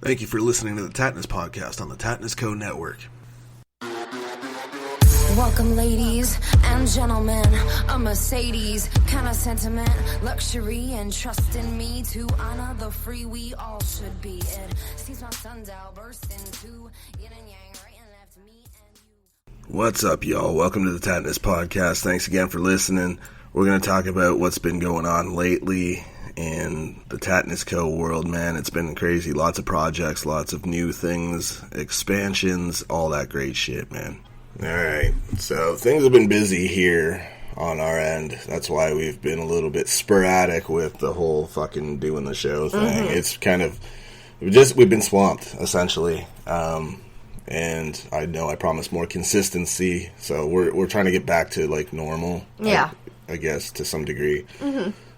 Thank you for listening to the Tattness Podcast on the Tattness Co network. Welcome, ladies and gentlemen. A Mercedes kind of sentiment, luxury and trust in me to honor the free we all should be. It sees my sundial burst into yin and yang, right and left, me and you. What's up, y'all? Welcome to the Tattness Podcast. Thanks again for listening. We're going to talk about what's been going on lately in the Tattness Co world, man. It's been crazy. Lots of projects, lots of new things, expansions, all that great shit, man. Alright, so things have been busy here on our end. That's why we've been a little bit sporadic with the whole fucking doing the show thing. It's kind of, we've been swamped, essentially. And I know I promised more consistency, so we're trying to get back to, like, normal. Yeah. I guess, to some degree.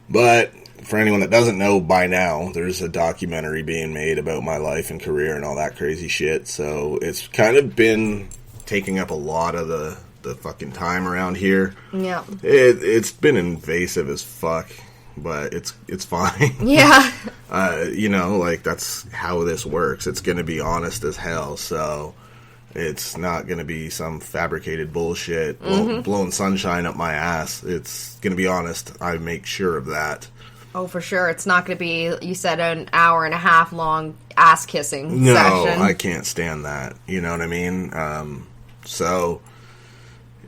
But for anyone that doesn't know by now, there's a documentary being made about my life and career and all that crazy shit. So it's kind of been taking up a lot of the fucking time around here. Yeah. It's been invasive as fuck, but it's fine. Yeah. You know, like, that's how this works. It's going to be honest as hell, so it's not going to be some fabricated bullshit blowing sunshine up my ass. It's going to be honest. I make sure of that. Oh, for sure. It's not going to be, you said, an hour and a half long ass-kissing session. No, I can't stand that. You know what I mean? So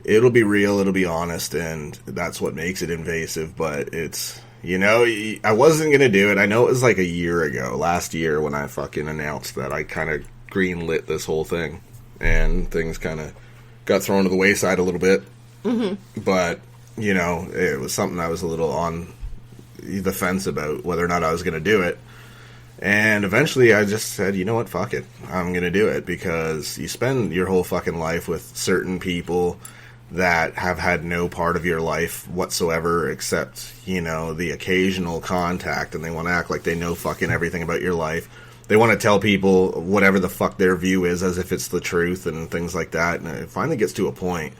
it'll be real, it'll be honest, and that's what makes it invasive, but it's, you know, I wasn't going to do it. I know it was like a year ago, last year, when I fucking announced that I kind of greenlit this whole thing, and things kind of got thrown to the wayside a little bit. But, you know, it was something I was a little on the fence about whether or not I was going to do it. And eventually I just said, you know what, fuck it. I'm going to do it, because you spend your whole fucking life with certain people that have had no part of your life whatsoever except, you know, the occasional contact, and they want to act like they know fucking everything about your life. They want to tell people whatever the fuck their view is as if it's the truth and things like that. And it finally gets to a point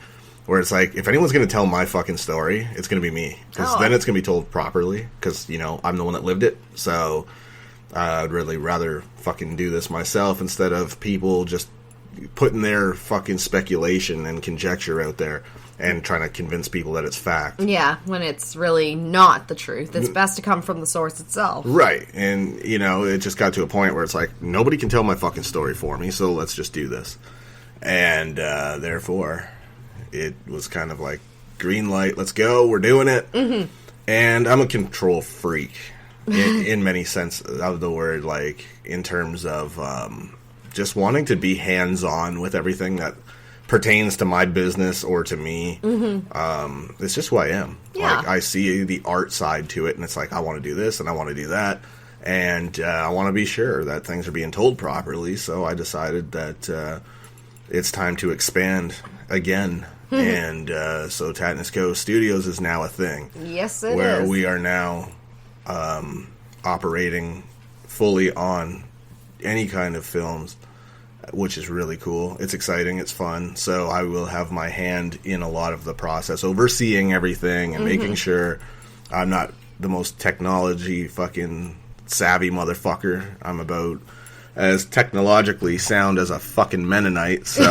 where it's like, if anyone's going to tell my fucking story, it's going to be me. Because then it's going to be told properly, because, you know, I'm the one that lived it. So I'd really rather fucking do this myself instead of people just putting their fucking speculation and conjecture out there and trying to convince people that it's fact. Yeah, when it's really not the truth. It's best to come from the source itself. Right. And, you know, it just got to a point where it's like, nobody can tell my fucking story for me, so let's just do this. And therefore, it was kind of like, green light, let's go, we're doing it. And I'm a control freak. In many sense of the word, like, in terms of just wanting to be hands-on with everything that pertains to my business or to me. It's just who I am. Yeah. Like, I see the art side to it, and it's like, I want to do this, and I want to do that, and I want to be sure that things are being told properly, so I decided that it's time to expand again. And so Tattness Co Studios is now a thing. Yes, it is. Where we are now operating fully on any kind of films, which is really cool. It's exciting, it's fun, so I will have my hand in a lot of the process, overseeing everything and making sure I'm not the most technology fucking savvy motherfucker. I'm about as technologically sound as a fucking Mennonite, so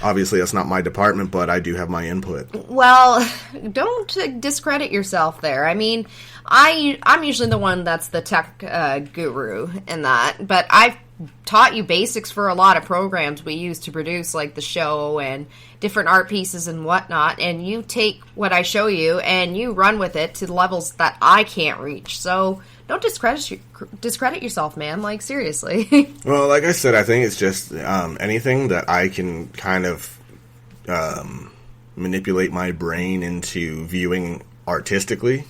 obviously that's not my department, but I do have my input. Well, don't discredit yourself there. I mean, I'm usually the one that's the tech guru in that, but I've taught you basics for a lot of programs we use to produce, like the show and different art pieces and whatnot, and you take what I show you and you run with it to levels that I can't reach. So don't discredit yourself, man. Like, seriously. Well, like I said, I think it's just anything that I can kind of manipulate my brain into viewing artistically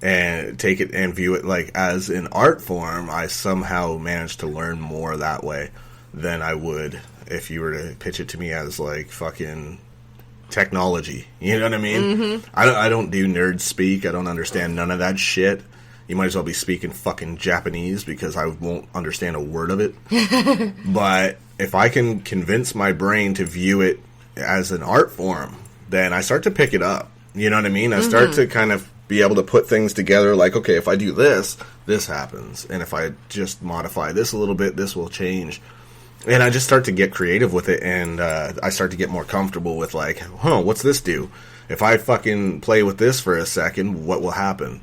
and take it and view it like as an art form. I somehow managed to learn more that way than I would if you were to pitch it to me as like fucking technology. You know what I mean? I don't do nerd speak. I don't understand none of that shit. You might as well be speaking fucking Japanese, because I won't understand a word of it. But if I can convince my brain to view it as an art form, then I start to pick it up. You know what I mean? I start to kind of be able to put things together like, okay, if I do this, this happens. And if I just modify this a little bit, this will change. And I just start to get creative with it, and I start to get more comfortable with, like, what's this do? If I fucking play with this for a second, what will happen?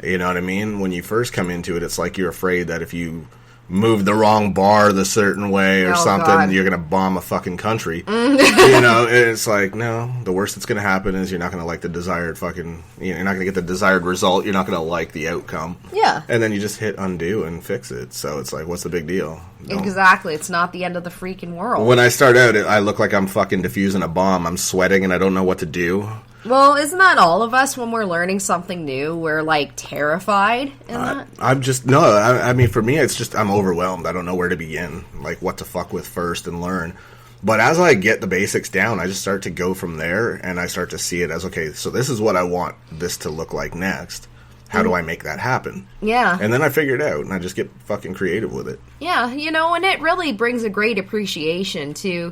You know what I mean? When you first come into it, it's like you're afraid that if you move the wrong bar the certain way or something, God, you're going to bomb a fucking country. You know, it's like, no, the worst that's going to happen is you're not going to like the desired fucking, you're not going to get the desired result. You're not going to like the outcome. Yeah. And then you just hit undo and fix it. So it's like, what's the big deal? Exactly. It's not the end of the freaking world. When I start out, I look like I'm fucking defusing a bomb. I'm sweating and I don't know what to do. Well, isn't that all of us when we're learning something new? We're, like, terrified in that? I'm just, no, I mean, for me, it's just, I'm overwhelmed. I don't know where to begin, like, what to fuck with first and learn. But as I get the basics down, I just start to go from there, and I start to see it as, okay, so this is what I want this to look like next. How do I make that happen? Yeah. And then I figure it out, and I just get fucking creative with it. Yeah, you know, and it really brings a great appreciation to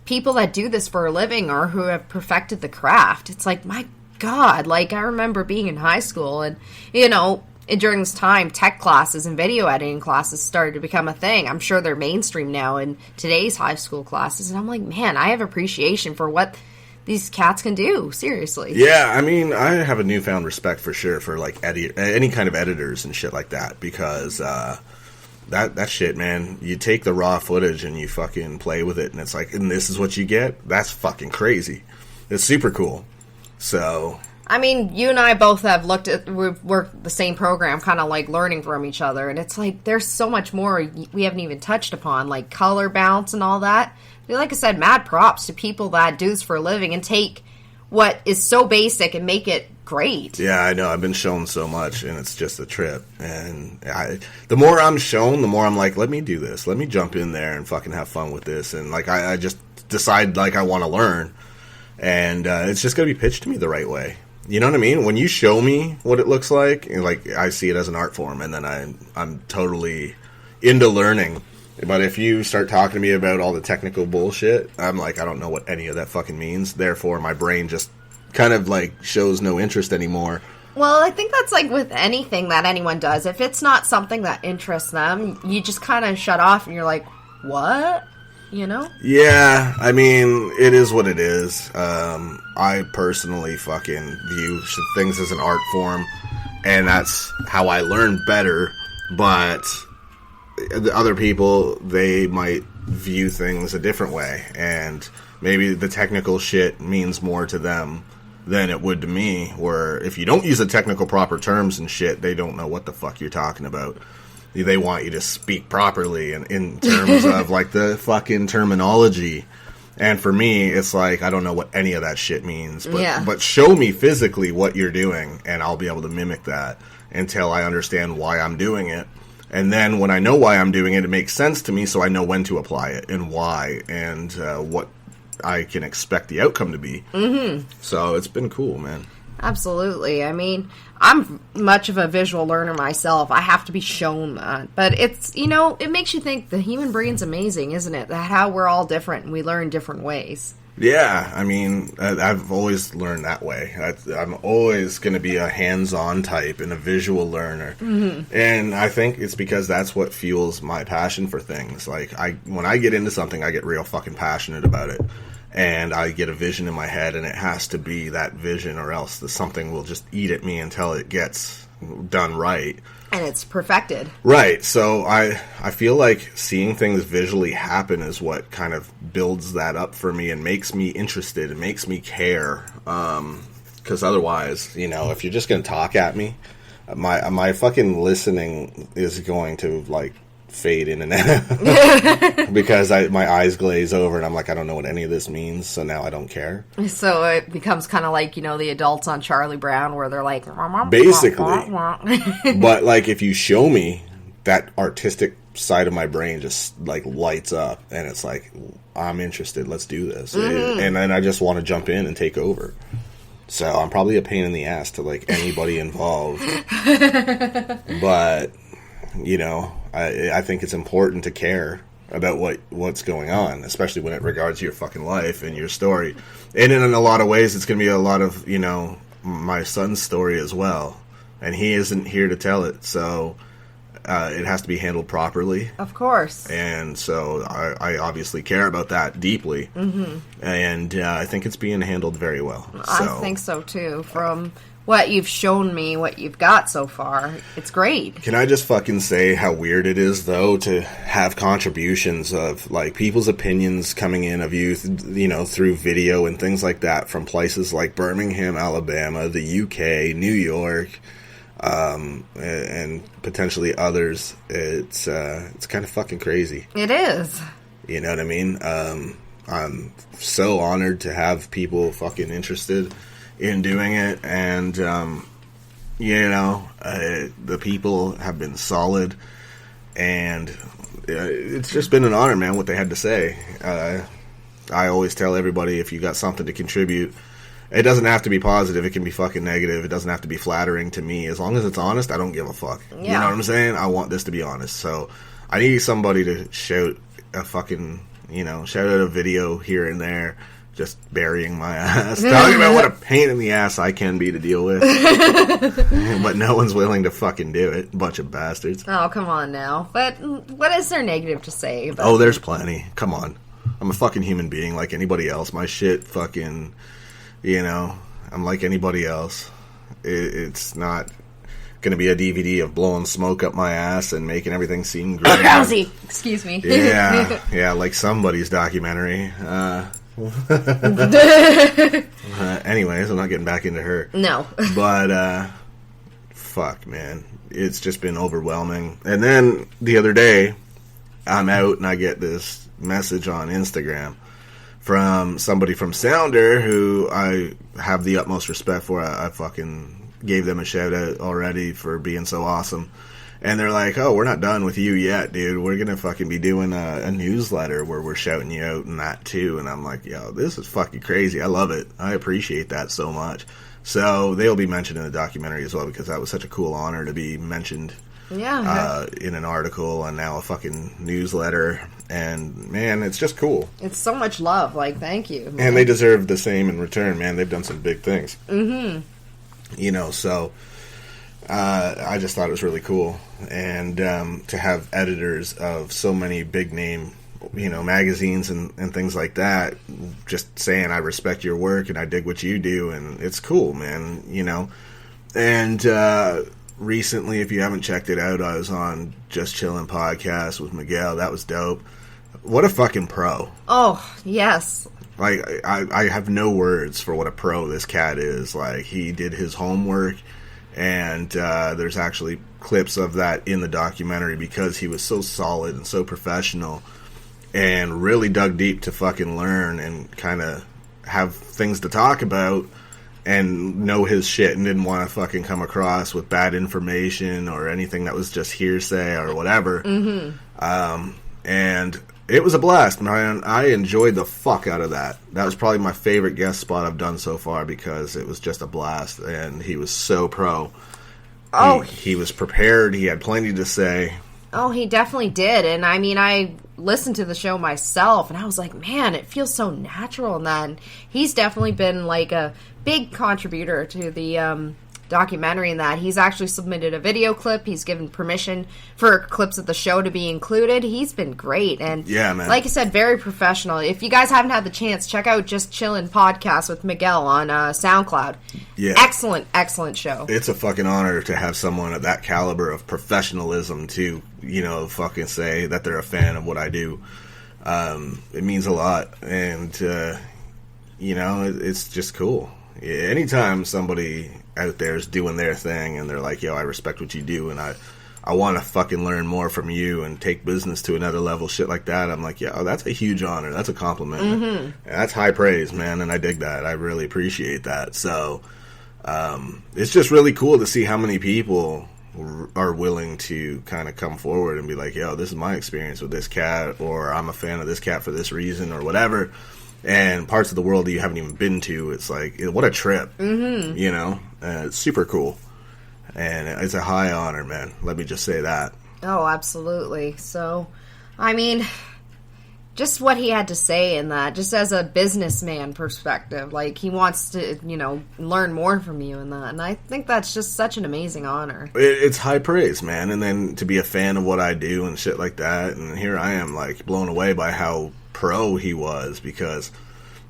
people that do this for a living or who have perfected the craft. It's like, my God, like, I remember being in high school and, you know, during this time, tech classes and video editing classes started to become a thing. I'm sure they're mainstream now in today's high school classes. And I'm like, man, I have appreciation for what these cats can do. Seriously. Yeah, I mean, I have a newfound respect for sure for, like, any kind of editors and shit like that because, That shit, man, you take the raw footage and you fucking play with it, and it's like, and this is what you get? That's fucking crazy. It's super cool. So, I mean, you and I both have we've worked the same program, kind of like learning from each other, and it's like, there's so much more we haven't even touched upon, like color bounce and all that. Like I said, mad props to people that do this for a living and take what is so basic and make it great. Yeah, I know. I've been shown so much, and it's just a trip. And the more I'm shown, the more I'm like, let me do this. Let me jump in there and fucking have fun with this. And, like, I just decide, like, I want to learn. And it's just going to be pitched to me the right way. You know what I mean? When you show me what it looks like, I see it as an art form, and then I'm totally into learning. But if you start talking to me about all the technical bullshit, I'm like, I don't know what any of that fucking means. Therefore, my brain just kind of, like, shows no interest anymore. Well, I think that's like with anything that anyone does. If it's not something that interests them, you just kind of shut off and you're like, what? You know? Yeah, I mean, it is what it is. I personally fucking view things as an art form, and that's how I learn better. But the other people, they might view things a different way, and maybe the technical shit means more to them than it would to me, where if you don't use the technical proper terms and shit, they don't know what the fuck you're talking about. They want you to speak properly and in terms of, like, the fucking terminology. And for me, it's like, I don't know what any of that shit means. But show me physically what you're doing, and I'll be able to mimic that until I understand why I'm doing it. And then when I know why I'm doing it, it makes sense to me, so I know when to apply it and why and what I can expect the outcome to be. Mm-hmm. So it's been cool, man. Absolutely. I mean, I'm much of a visual learner myself. I have to be shown that. But it's, you know, it makes you think the human brain's amazing, isn't it? That how we're all different and we learn different ways. Yeah, I mean, I've always learned that way. I'm always going to be a hands-on type and a visual learner. Mm-hmm. And I think it's because that's what fuels my passion for things. Like, when I get into something, I get real fucking passionate about it. And I get a vision in my head, and it has to be that vision, or else something will just eat at me until it gets done right. And it's perfected. Right. So I feel like seeing things visually happen is what kind of builds that up for me and makes me interested and makes me care. Because otherwise, you know, if you're just going to talk at me, my fucking listening is going to, like, fade in and out because my eyes glaze over and I'm like, I don't know what any of this means, so now I don't care. So it becomes kind of like, you know, the adults on Charlie Brown where they're like, basically. But, like, if you show me, that artistic side of my brain just, like, lights up and it's like, I'm interested, let's do this. Mm-hmm. And then I just want to jump in and take over. So I'm probably a pain in the ass to, like, anybody involved. But, you know, I think it's important to care about what's going on, especially when it regards your fucking life and your story. And in a lot of ways, it's going to be a lot of, you know, my son's story as well, and he isn't here to tell it, so it has to be handled properly. Of course. And so I obviously care about that deeply. Mm-hmm. And I think it's being handled very well. I think so, too. From what you've shown me, what you've got so far, it's great. Can I just fucking say how weird it is, though, to have contributions of, like, people's opinions coming in of you, you know, through video and things like that from places like Birmingham, Alabama, the UK, New York, and potentially others. It's kind of fucking crazy. It is. You know what I mean? I'm so honored to have people fucking interested in doing it, and you know, the people have been solid, and it's just been an honor, man, what they had to say. I always tell everybody, if you got something to contribute, it doesn't have to be positive, it can be fucking negative, it doesn't have to be flattering to me. As long as it's honest, I don't give a fuck. Yeah. You know what I'm saying? I want this to be honest. So I need somebody to shout a fucking, you know, shout out a video here and there, just burying my ass, talking about what a pain in the ass I can be to deal with. But no one's willing to fucking do it. Bunch of bastards. Oh, come on now. But what is there negative to say about Oh, there's plenty. Come on. I'm a fucking human being like anybody else. My shit fucking, you know, I'm like anybody else. It's not going to be a DVD of blowing smoke up my ass and making everything seem great. Rousey! Excuse me. Yeah, like somebody's documentary. Anyways, I'm not getting back into her. No. But, fuck, man. It's just been overwhelming. And then, the other day, I'm out and I get this message on Instagram from somebody from Sounder who I have the utmost respect for. I fucking gave them a shout out already for being so awesome. And they're like, oh, we're not done with you yet, dude. We're going to fucking be doing a newsletter where we're shouting you out and that, too. And I'm like, yo, this is fucking crazy. I love it. I appreciate that so much. So they'll be mentioned in the documentary as well, because that was such a cool honor to be mentioned in an article and now a fucking newsletter. And, man, it's just cool. It's so much love. Like, thank you, man. And they deserve the same in return, man. They've done some big things. Mm-hmm. You know, so I just thought it was really cool. And to have editors of so many big name, you know, magazines and things like that just saying, I respect your work and I dig what you do, and it's cool, man, you know. And recently, if you haven't checked it out, I was on Just Chillin' Podcast with Miguel. That was dope. What a fucking pro. Oh, yes. Like, I have no words for what a pro this cat is. Like, he did his homework, and there's actually clips of that in the documentary because he was so solid and so professional and really dug deep to fucking learn and kind of have things to talk about and know his shit and didn't want to fucking come across with bad information or anything that was just hearsay or whatever. Mm-hmm. And it was a blast, man. I enjoyed the fuck out of that. That was probably my favorite guest spot I've done so far because it was just a blast, and he was so pro. Oh, he was prepared. He had plenty to say. Oh, he definitely did. And I mean, I listened to the show myself, and I was like, man, it feels so natural in that. And he's definitely been like a big contributor to the documentary in that he's actually submitted a video clip. He's given permission for clips of the show to be included. He's been great. And yeah, man, like I said, very professional. If you guys haven't had the chance, check out Just Chillin' Podcast with Miguel on SoundCloud. Yeah. Excellent show. It's a fucking honor to have someone of that caliber of professionalism to, you know, fucking say that they're a fan of what I do. It means a lot. And, you know, it's just cool. Anytime somebody out there is doing their thing and they're like, yo, I respect what you do and I want to fucking learn more from you and take business to another level, shit like that, I'm like, yo, that's a huge honor. That's a compliment. Mm-hmm. That's high praise, man, and I dig that. I really appreciate that. So it's just really cool to see how many people are willing to kind of come forward and be like, yo, this is my experience with this cat, or I'm a fan of this cat for this reason, or whatever. And parts of the world that you haven't even been to, it's like, what a trip, mm-hmm. You know? It's super cool. And it's a high honor, man. Let me just say that. Oh, absolutely. So, I mean, just what he had to say in that, just as a businessman perspective. Like, he wants to, learn more from you in that. And I think that's just such an amazing honor. It's high praise, man. And then to be a fan of what I do and shit like that. And here I am, like, blown away by how pro he was, because,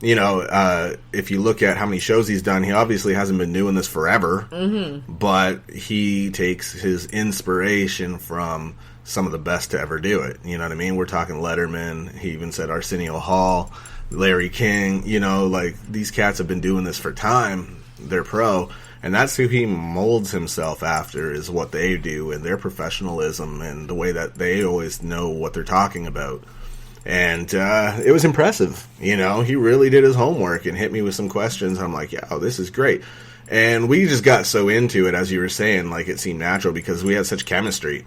if you look at how many shows he's done, he obviously hasn't been doing this forever. Mm-hmm. But he takes his inspiration from some of the best to ever do it. You know what I mean? We're talking Letterman. He even said Arsenio Hall, Larry King. Like, these cats have been doing this for time. They're pro. And that's who he molds himself after, is what they do and their professionalism and the way that they always know what they're talking about. And it was impressive. He really did his homework and hit me with some questions. I'm like, yeah, this is great. And we just got so into it, as you were saying, like, it seemed natural because we had such chemistry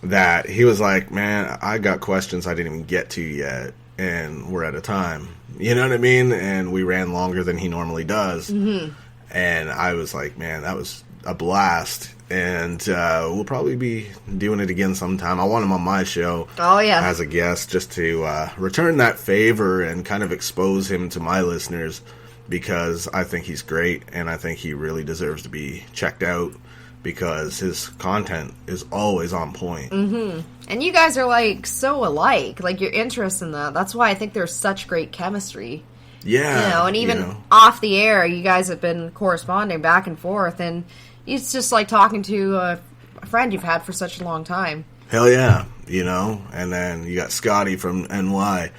that he was like, man, I got questions I didn't even get to yet, and we're out of time. You know what I mean? And we ran longer than he normally does. Mm-hmm. And I was like, man, that was a blast. And we'll probably be doing it again sometime. I want him on my show as a guest, just to return that favor and kind of expose him to my listeners, because I think he's great, and I think he really deserves to be checked out, because his content is always on point. Mm-hmm. And you guys are, like, so alike. Like, your interest in that. That's why I think there's such great chemistry. Yeah. And even off the air, you guys have been corresponding back and forth. And it's just like talking to a friend you've had for such a long time. Hell yeah. And then you got Scotty from NY,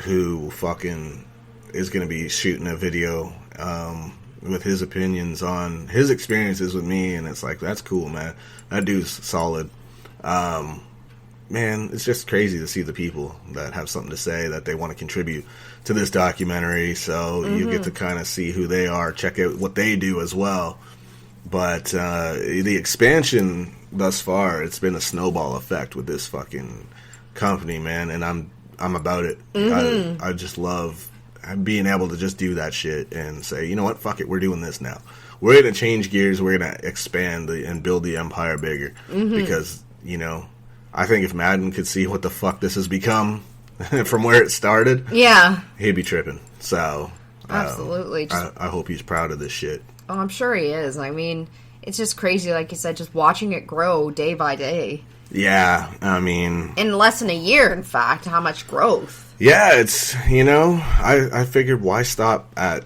who fucking is going to be shooting a video, with his opinions on his experiences with me, and it's like, that's cool, man. That dude's solid. Man, it's just crazy to see the people that have something to say, that they want to contribute to this documentary, so you get to kind of see who they are, check out what they do as well. But the expansion thus far, it's been a snowball effect with this fucking company, man, and I'm about it. I just love being able to just do that shit and say, you know what, fuck it, we're doing this now. We're going to change gears, we're going to expand and build the empire bigger. Because, I think if Madden could see what the fuck this has become from where it started, he'd be tripping. So, absolutely. I hope he's proud of this shit. Oh, I'm sure he is. I mean, it's just crazy, like you said, just watching it grow day by day. Yeah, I mean, in less than a year, in fact, how much growth. Yeah, it's, I figured, why stop at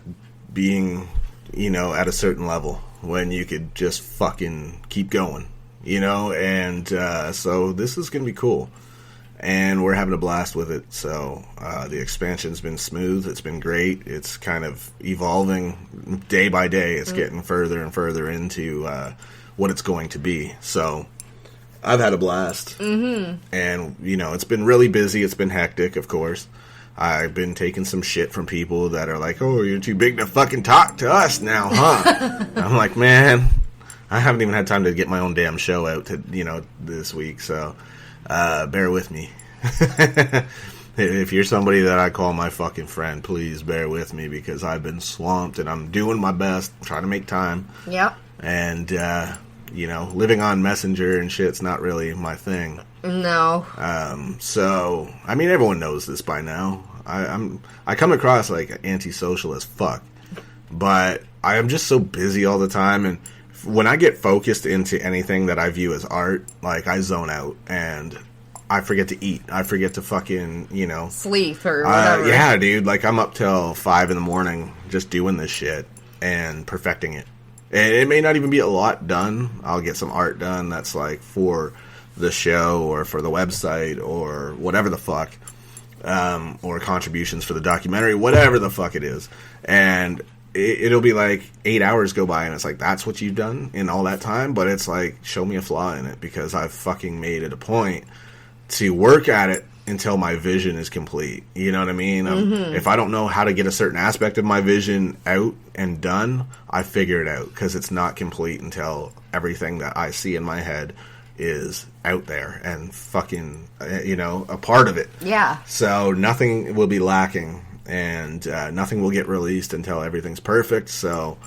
being, at a certain level when you could just fucking keep going, and so this is going to be cool, and we're having a blast with it. So the expansion's been smooth, it's been great, it's kind of evolving day by day, it's getting further and further into what it's going to be, so I've had a blast. Mm-hmm. And, it's been really busy. It's been hectic, of course. I've been taking some shit from people that are like, oh, you're too big to fucking talk to us now, huh? I'm like, man, I haven't even had time to get my own damn show out, this week. So, bear with me. If you're somebody that I call my fucking friend, please bear with me, because I've been swamped and I'm doing my best, trying to make time. Yep. And, living on Messenger and shit's not really my thing. No. So, I mean, everyone knows this by now. I come across like antisocial as fuck, but I am just so busy all the time, and when I get focused into anything that I view as art, like, I zone out, and I forget to eat. I forget to fucking, sleep or whatever. Yeah, dude, like, I'm up till 5 in the morning just doing this shit and perfecting it. And it may not even be a lot done. I'll get some art done that's like for the show or for the website or whatever the fuck, or contributions for the documentary, whatever the fuck it is. And it'll be like 8 hours go by and it's like, that's what you've done in all that time? But it's like, show me a flaw in it, because I've fucking made it a point to work at it until my vision is complete. You know what I mean? If I don't know how to get a certain aspect of my vision out and done, I figure it out, because it's not complete until everything that I see in my head is out there and fucking, a part of it. Yeah. So nothing will be lacking, and nothing will get released until everything's perfect. So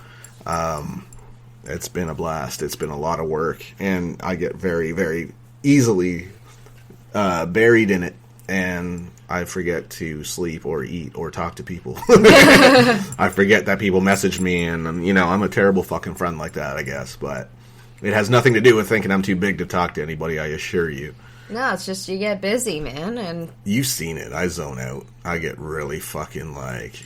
it's been a blast. It's been a lot of work, and I get very, very easily buried in it. and I forget to sleep or eat or talk to people. I forget that people message me, and, you know, I'm a terrible fucking friend like that, I guess. But it has nothing to do with thinking I'm too big to talk to anybody, I assure you. No, it's just you get busy, man, and... You've seen it. I zone out. I get really fucking, like,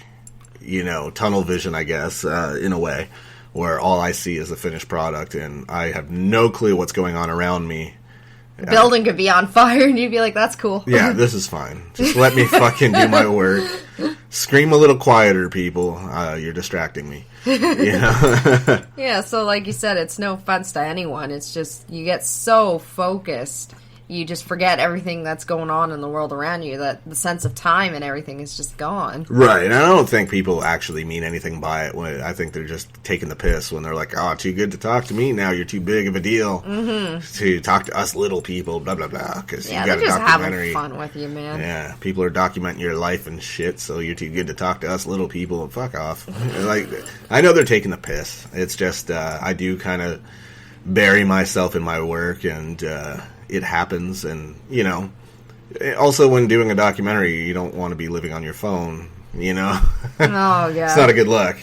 you know, tunnel vision, I guess, in a way, where all I see is the finished product, and I have no clue what's going on around me. The building could be on fire, and you'd be like, that's cool. Yeah, this is fine. Just let me fucking do my work. Scream a little quieter, people. You're distracting me. You know? Yeah, so like you said, it's no offense to anyone. It's just, you get so focused, you just forget everything that's going on in the world around you, that the sense of time and everything is just gone. Right, and I don't think people actually mean anything by it. I think they're just taking the piss when they're like, oh, too good to talk to me now, you're too big of a deal to talk to us little people, blah, blah, blah, because you got they're a just documentary. having fun with you, man. Yeah, people are documenting your life and shit, so you're too good to talk to us little people, and fuck off. Like, I know they're taking the piss. It's just, I do kind of bury myself in my work, and it happens, and, you know, also when doing a documentary, you don't want to be living on your phone, you know? Oh, yeah. It's not a good look.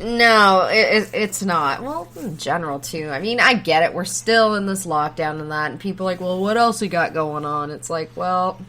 No, it's not. Well, in general, too. I mean, I get it. We're still in this lockdown and that, and people are like, well, what else you got going on? It's like, well,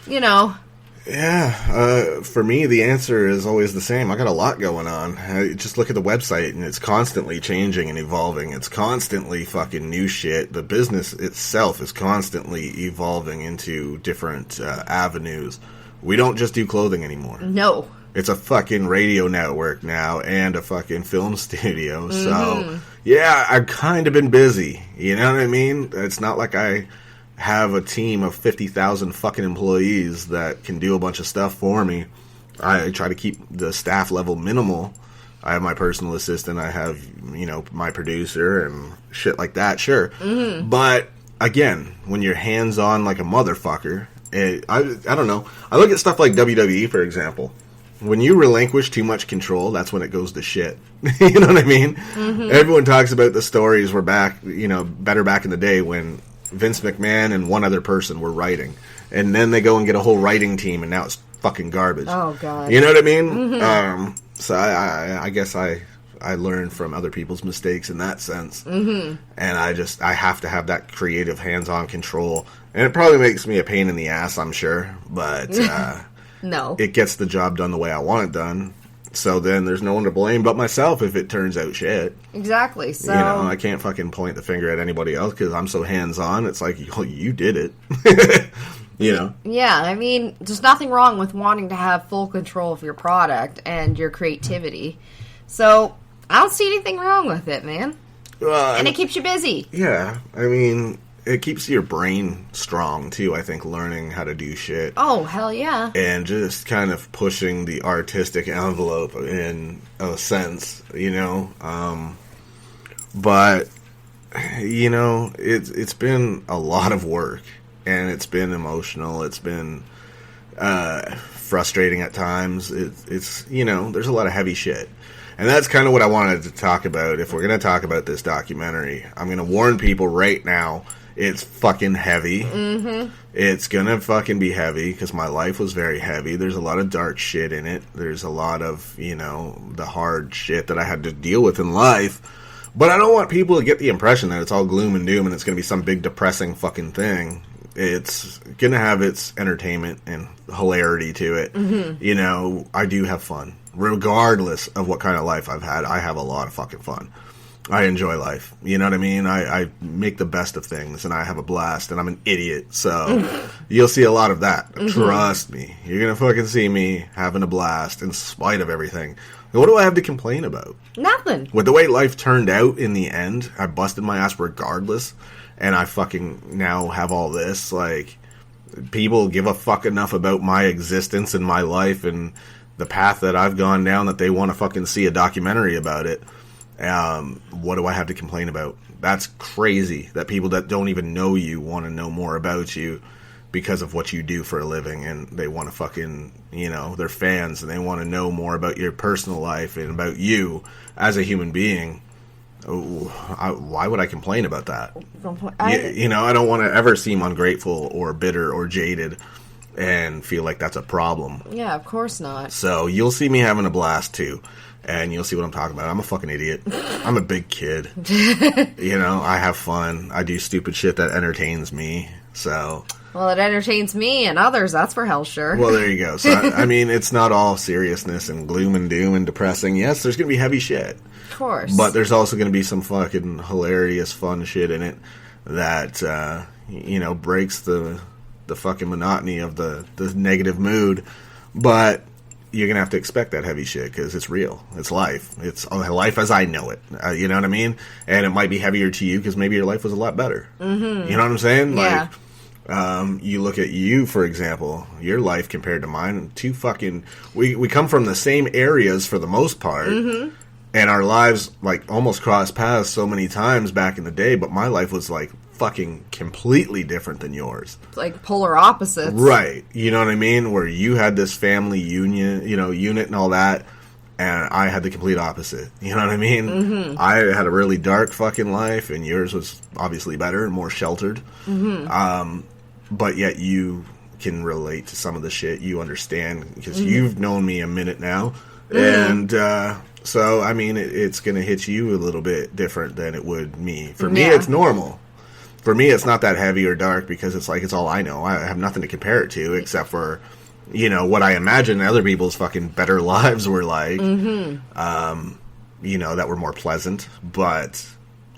you know... Yeah, for me, the answer is always the same. I got a lot going on. Just look at the website, and it's constantly changing and evolving. It's constantly fucking new shit. The business itself is constantly evolving into different avenues. We don't just do clothing anymore. No. It's a fucking radio network now and a fucking film studio. So, yeah, I've kind of been busy. You know what I mean? It's not like I have a team of 50,000 fucking employees that can do a bunch of stuff for me. I try to keep the staff level minimal. I have my personal assistant. I have, you know, my producer and shit like that, sure. But, again, when you're hands-on like a motherfucker, I don't know. I look at stuff like WWE, for example. When you relinquish too much control, that's when it goes to shit. You know what I mean? Everyone talks about the stories were back, you know, better back in the day when Vince McMahon and one other person were writing, and then they go and get a whole writing team, and now it's fucking garbage. Oh, God. You know what I mean? So I guess I learn from other people's mistakes in that sense. And I have to have that creative hands-on control, and it probably makes me a pain in the ass, I'm sure, but no, it gets the job done the way I want it done. So then there's no one to blame but myself if it turns out shit. Exactly. So, you know, I can't fucking point the finger at anybody else because I'm so hands-on. It's like, oh, you did it. You know? Yeah, I mean, there's nothing wrong with wanting to have full control of your product and your creativity. So, I don't see anything wrong with it, man. And it keeps you busy. Yeah, I mean, it keeps your brain strong, too, I think, learning how to do shit. Oh, hell yeah. And just kind of pushing the artistic envelope in a sense, you know? But, you know, it's been a lot of work, and it's been emotional. It's been frustrating at times. It's, you know, there's a lot of heavy shit. And that's kind of what I wanted to talk about. If we're going to talk about this documentary, I'm going to warn people right now, it's fucking heavy. It's going to fucking be heavy because my life was very heavy. There's a lot of dark shit in it. There's a lot of, you know, the hard shit that I had to deal with in life. But I don't want people to get the impression that it's all gloom and doom and it's going to be some big depressing fucking thing. It's going to have its entertainment and hilarity to it. You know, I do have fun. Regardless of what kind of life I've had, I have a lot of fucking fun. I enjoy life. You know what I mean? I make the best of things, and I have a blast, and I'm an idiot. So you'll see a lot of that. Trust me. You're going to fucking see me having a blast in spite of everything. And what do I have to complain about? Nothing. With the way life turned out in the end, I busted my ass regardless, and I fucking now have all this. Like, people give a fuck enough about my existence and my life and the path that I've gone down that they want to fucking see a documentary about it. What do I have to complain about? That's crazy that people that don't even know you want to know more about you because of what you do for a living, and they want to fucking, you know, they're fans and they want to know more about your personal life and about you as a human being. why would I complain about that? I don't want to ever seem ungrateful or bitter or jaded and feel like that's a problem. Yeah, of course not. So you'll see me having a blast too, and you'll see what I'm talking about. I'm a fucking idiot. I'm a big kid. I have fun. I do stupid shit that entertains me. So... Well, it entertains me and others, that's for hell sure. Well, there you go. So, I mean, it's not all seriousness and gloom and doom and depressing. Yes, there's going to be heavy shit. Of course. But there's also going to be some fucking hilarious, fun shit in it that, breaks the fucking monotony of the negative mood. But you're going to have to expect that heavy shit because it's real. It's life. It's life as I know it. You know what I mean? And it might be heavier to you because maybe your life was a lot better. Mm-hmm. You know what I'm saying? Yeah. You look at you, for example, your life compared to mine, we come from the same areas for the most part, mm-hmm. and our lives, like, almost crossed paths so many times back in the day, but my life was, like, fucking completely different than yours. It's like polar opposites. Right. You know what I mean? Where you had this family unit and all that, and I had the complete opposite. You know what I mean? Mm-hmm. I had a really dark fucking life, and yours was obviously better and more sheltered. Mm-hmm. But yet you can relate to some of the shit. You understand because mm-hmm. you've known me a minute now. Mm-hmm. And so, I mean, it's going to hit you a little bit different than it would me. For me, it's normal. For me, it's not that heavy or dark because it's like it's all I know. I have nothing to compare it to except for, what I imagine other people's fucking better lives were like. Mm-hmm. That were more pleasant. But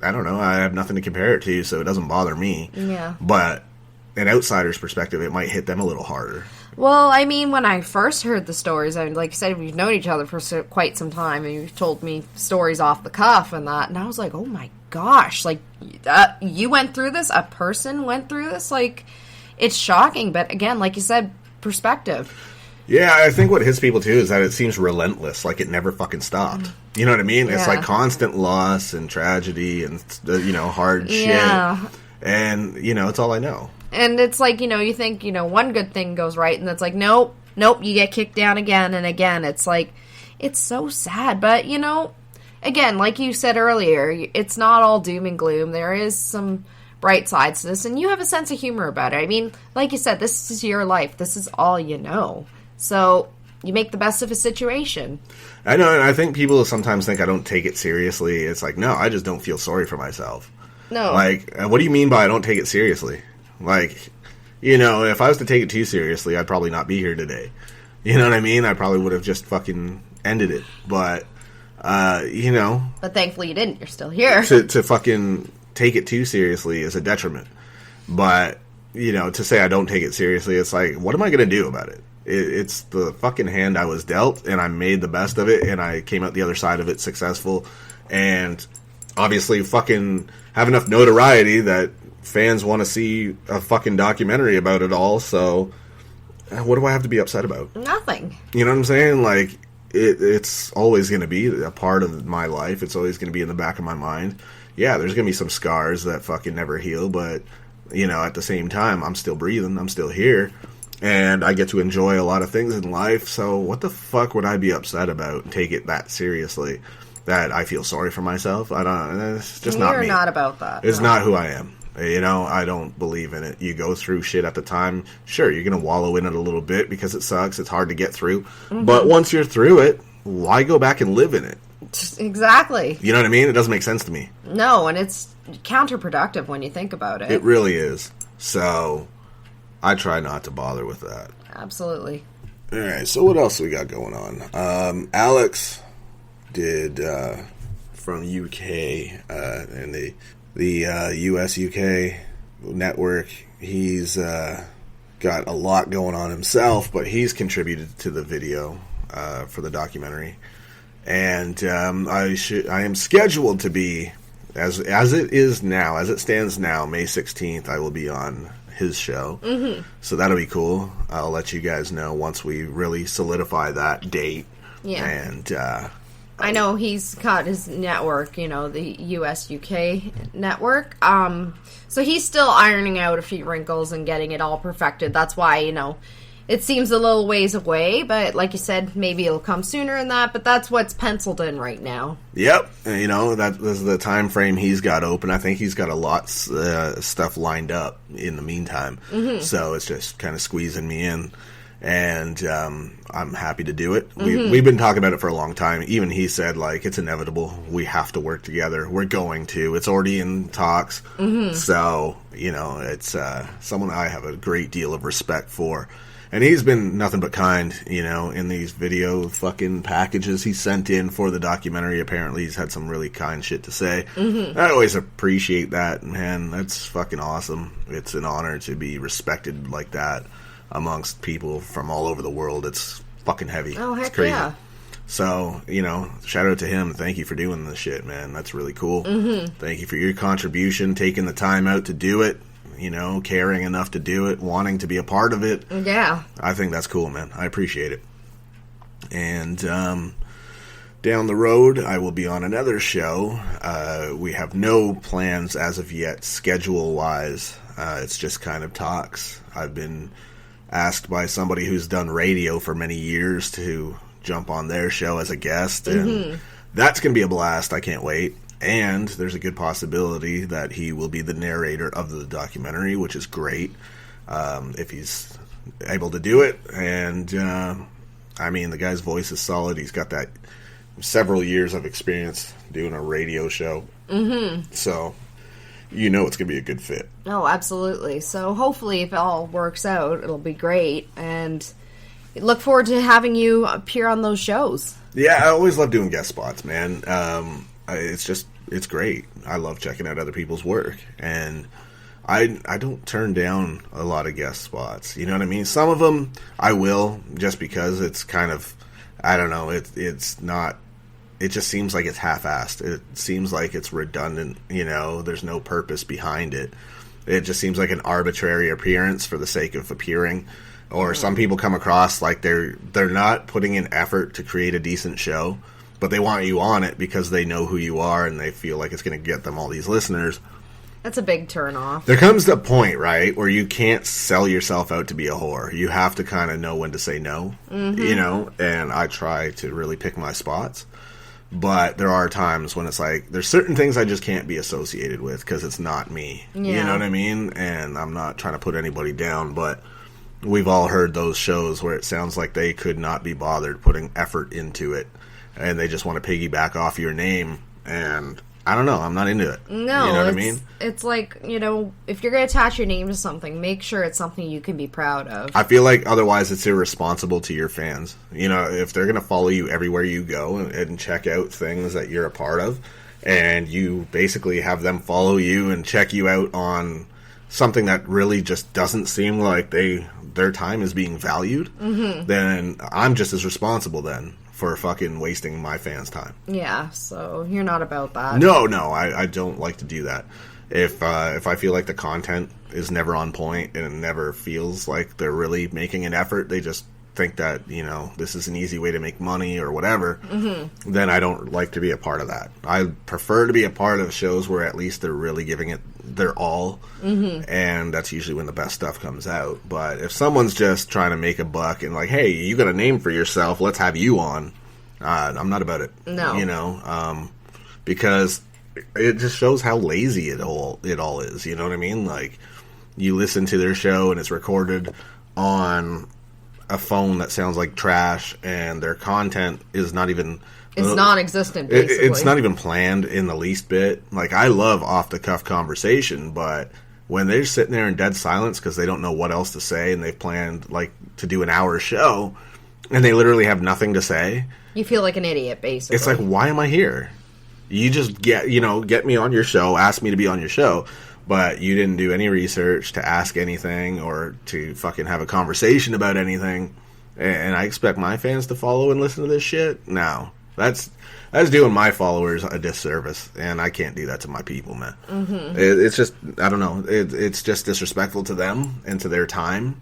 I don't know. I have nothing to compare it to, so it doesn't bother me. Yeah. But an outsider's perspective, it might hit them a little harder. Well, I mean, when I first heard the stories, like you said, we've known each other for quite some time, and you've told me stories off the cuff and that, and I was like, oh my gosh, like, you went through this? A person went through this? Like, it's shocking, but again, like you said, perspective. Yeah, I think what hits people, too, is that it seems relentless, like it never fucking stopped. You know what I mean? Yeah. It's like constant loss and tragedy and, hard shit. Yeah. And, it's all I know. And it's like, you think, one good thing goes right, and it's like, nope, you get kicked down again and again. It's like, it's so sad. But, again, like you said earlier, it's not all doom and gloom. There is some bright sides to this, and you have a sense of humor about it. I mean, like you said, this is your life. This is all you know. So you make the best of a situation. I know, and I think people sometimes think I don't take it seriously. It's like, no, I just don't feel sorry for myself. No. Like, what do you mean by I don't take it seriously? Like, if I was to take it too seriously, I'd probably not be here today. You know what I mean? I probably would have just fucking ended it. But, But thankfully you didn't. You're still here. To fucking take it too seriously is a detriment. But, to say I don't take it seriously, it's like, what am I going to do about it? It's the fucking hand I was dealt, and I made the best of it, and I came out the other side of it successful. And obviously fucking have enough notoriety that fans want to see a fucking documentary about it all, so what do I have to be upset about? Nothing. You know what I'm saying? Like, it's always going to be a part of my life. It's always going to be in the back of my mind. Yeah, there's going to be some scars that fucking never heal, but, at the same time, I'm still breathing. I'm still here. And I get to enjoy a lot of things in life, so what the fuck would I be upset about and take it that seriously? That I feel sorry for myself? I don't. It's just not me. You're not about that. It's not who I am. I don't believe in it. You go through shit at the time. Sure, you're going to wallow in it a little bit because it sucks. It's hard to get through. Mm-hmm. But once you're through it, why go back and live in it? Exactly. You know what I mean? It doesn't make sense to me. No, and it's counterproductive when you think about it. It really is. So I try not to bother with that. Absolutely. All right, so what else we got going on? Alex did from UK and the US UK network. He's got a lot going on himself, but he's contributed to the video for the documentary. And I am scheduled to be, as it is now, as it stands now, May 16th, I will be on his show. Mm-hmm. So that'll be cool. I'll let you guys know once we really solidify that date. Yeah. And I know he's got his network, the US UK network. So he's still ironing out a few wrinkles and getting it all perfected. That's why, it seems a little ways away, but like you said, maybe it'll come sooner than that, but that's what's penciled in right now. Yep. You know, that's the time frame he's got open. I think he's got a lot stuff lined up in the meantime. So it's just kind of squeezing me in. And I'm happy to do it. We've been talking about it for a long time. Even he said, like, it's inevitable. We have to work together. We're going to. It's already in talks. So, you know, it's someone I have a great deal of respect for. And he's been nothing but kind, you know, in these video fucking packages he sent in for the documentary. Apparently he's had some really kind shit to say. I always appreciate that, man. That's fucking awesome. It's an honor to be respected like that amongst people from all over the world. It's fucking heavy. Oh, heck it's crazy. Yeah. So, you know, shout out to him. Thank you for doing this shit, man. That's really cool. Thank you for your contribution, taking the time out to do it. You know, caring enough to do it, wanting to be a part of it. Yeah. I think that's cool, man. I appreciate it. And down the road, I will be on another show. We have no plans as of yet, schedule-wise. It's just kind of talks. I've been asked by somebody who's done radio for many years to jump on their show as a guest. And that's going to be a blast. I can't wait. And there's a good possibility that he will be the narrator of the documentary, which is great, if he's able to do it. And, I mean, the guy's voice is solid. He's got that several years of experience doing a radio show. So, you know it's going to be a good fit. Oh, absolutely. So hopefully if it all works out, it'll be great. And look forward to having you appear on those shows. Yeah, I always love doing guest spots, man. It's great. I love checking out other people's work, and I don't turn down a lot of guest spots. You know what I mean? Some of them I will, just because it's kind of, I don't know, it's not, it just seems like it's half-assed. It seems like it's redundant, you know, there's no purpose behind it. It just seems like an arbitrary appearance for the sake of appearing. Or some people come across like they're not putting in effort to create a decent show, but they want you on it because they know who you are and they feel like it's going to get them all these listeners. That's a big turnoff. There comes the point, right, where you can't sell yourself out to be a whore. You have to kind of know when to say no, you know, and I try to really pick my spots. But there are times when it's like, there's certain things I just can't be associated with because it's not me. Yeah. You know what I mean? And I'm not trying to put anybody down, but we've all heard those shows where it sounds like they could not be bothered putting effort into it. And they just want to piggyback off your name, and I don't know, I'm not into it. No, you know what I mean? It's like, you know, if you're going to attach your name to something, make sure it's something you can be proud of. I feel like otherwise it's irresponsible to your fans. You know, if they're going to follow you everywhere you go and check out things that you're a part of, and you basically have them follow you and check you out on something that really just doesn't seem like their time is being valued, then I'm just as responsible then for fucking wasting my fans' time. Yeah, so you're not about that. No, I don't like to do that. If I feel like the content is never on point and it never feels like they're really making an effort, they just think that, you know, this is an easy way to make money or whatever, then I don't like to be a part of that. I prefer to be a part of shows where at least they're really giving it their all, and that's usually when the best stuff comes out. But if someone's just trying to make a buck and like, hey, you got a name for yourself, let's have you on, I'm not about it. No. You know, because it just shows how lazy it all is, you know what I mean? Like, you listen to their show and it's recorded on a phone that sounds like trash, and their content is not even... It's non-existent, basically. It's not even planned in the least bit. Like, I love off-the-cuff conversation, but when they're sitting there in dead silence because they don't know what else to say, and they've planned, like, to do an hour show, and they literally have nothing to say... You feel like an idiot, basically. It's like, why am I here? You just get me on your show, ask me to be on your show, but you didn't do any research to ask anything or to fucking have a conversation about anything. And I expect my fans to follow and listen to this shit? No. That's doing my followers a disservice, and I can't do that to my people, man. It's just, I don't know, it's just disrespectful to them and to their time.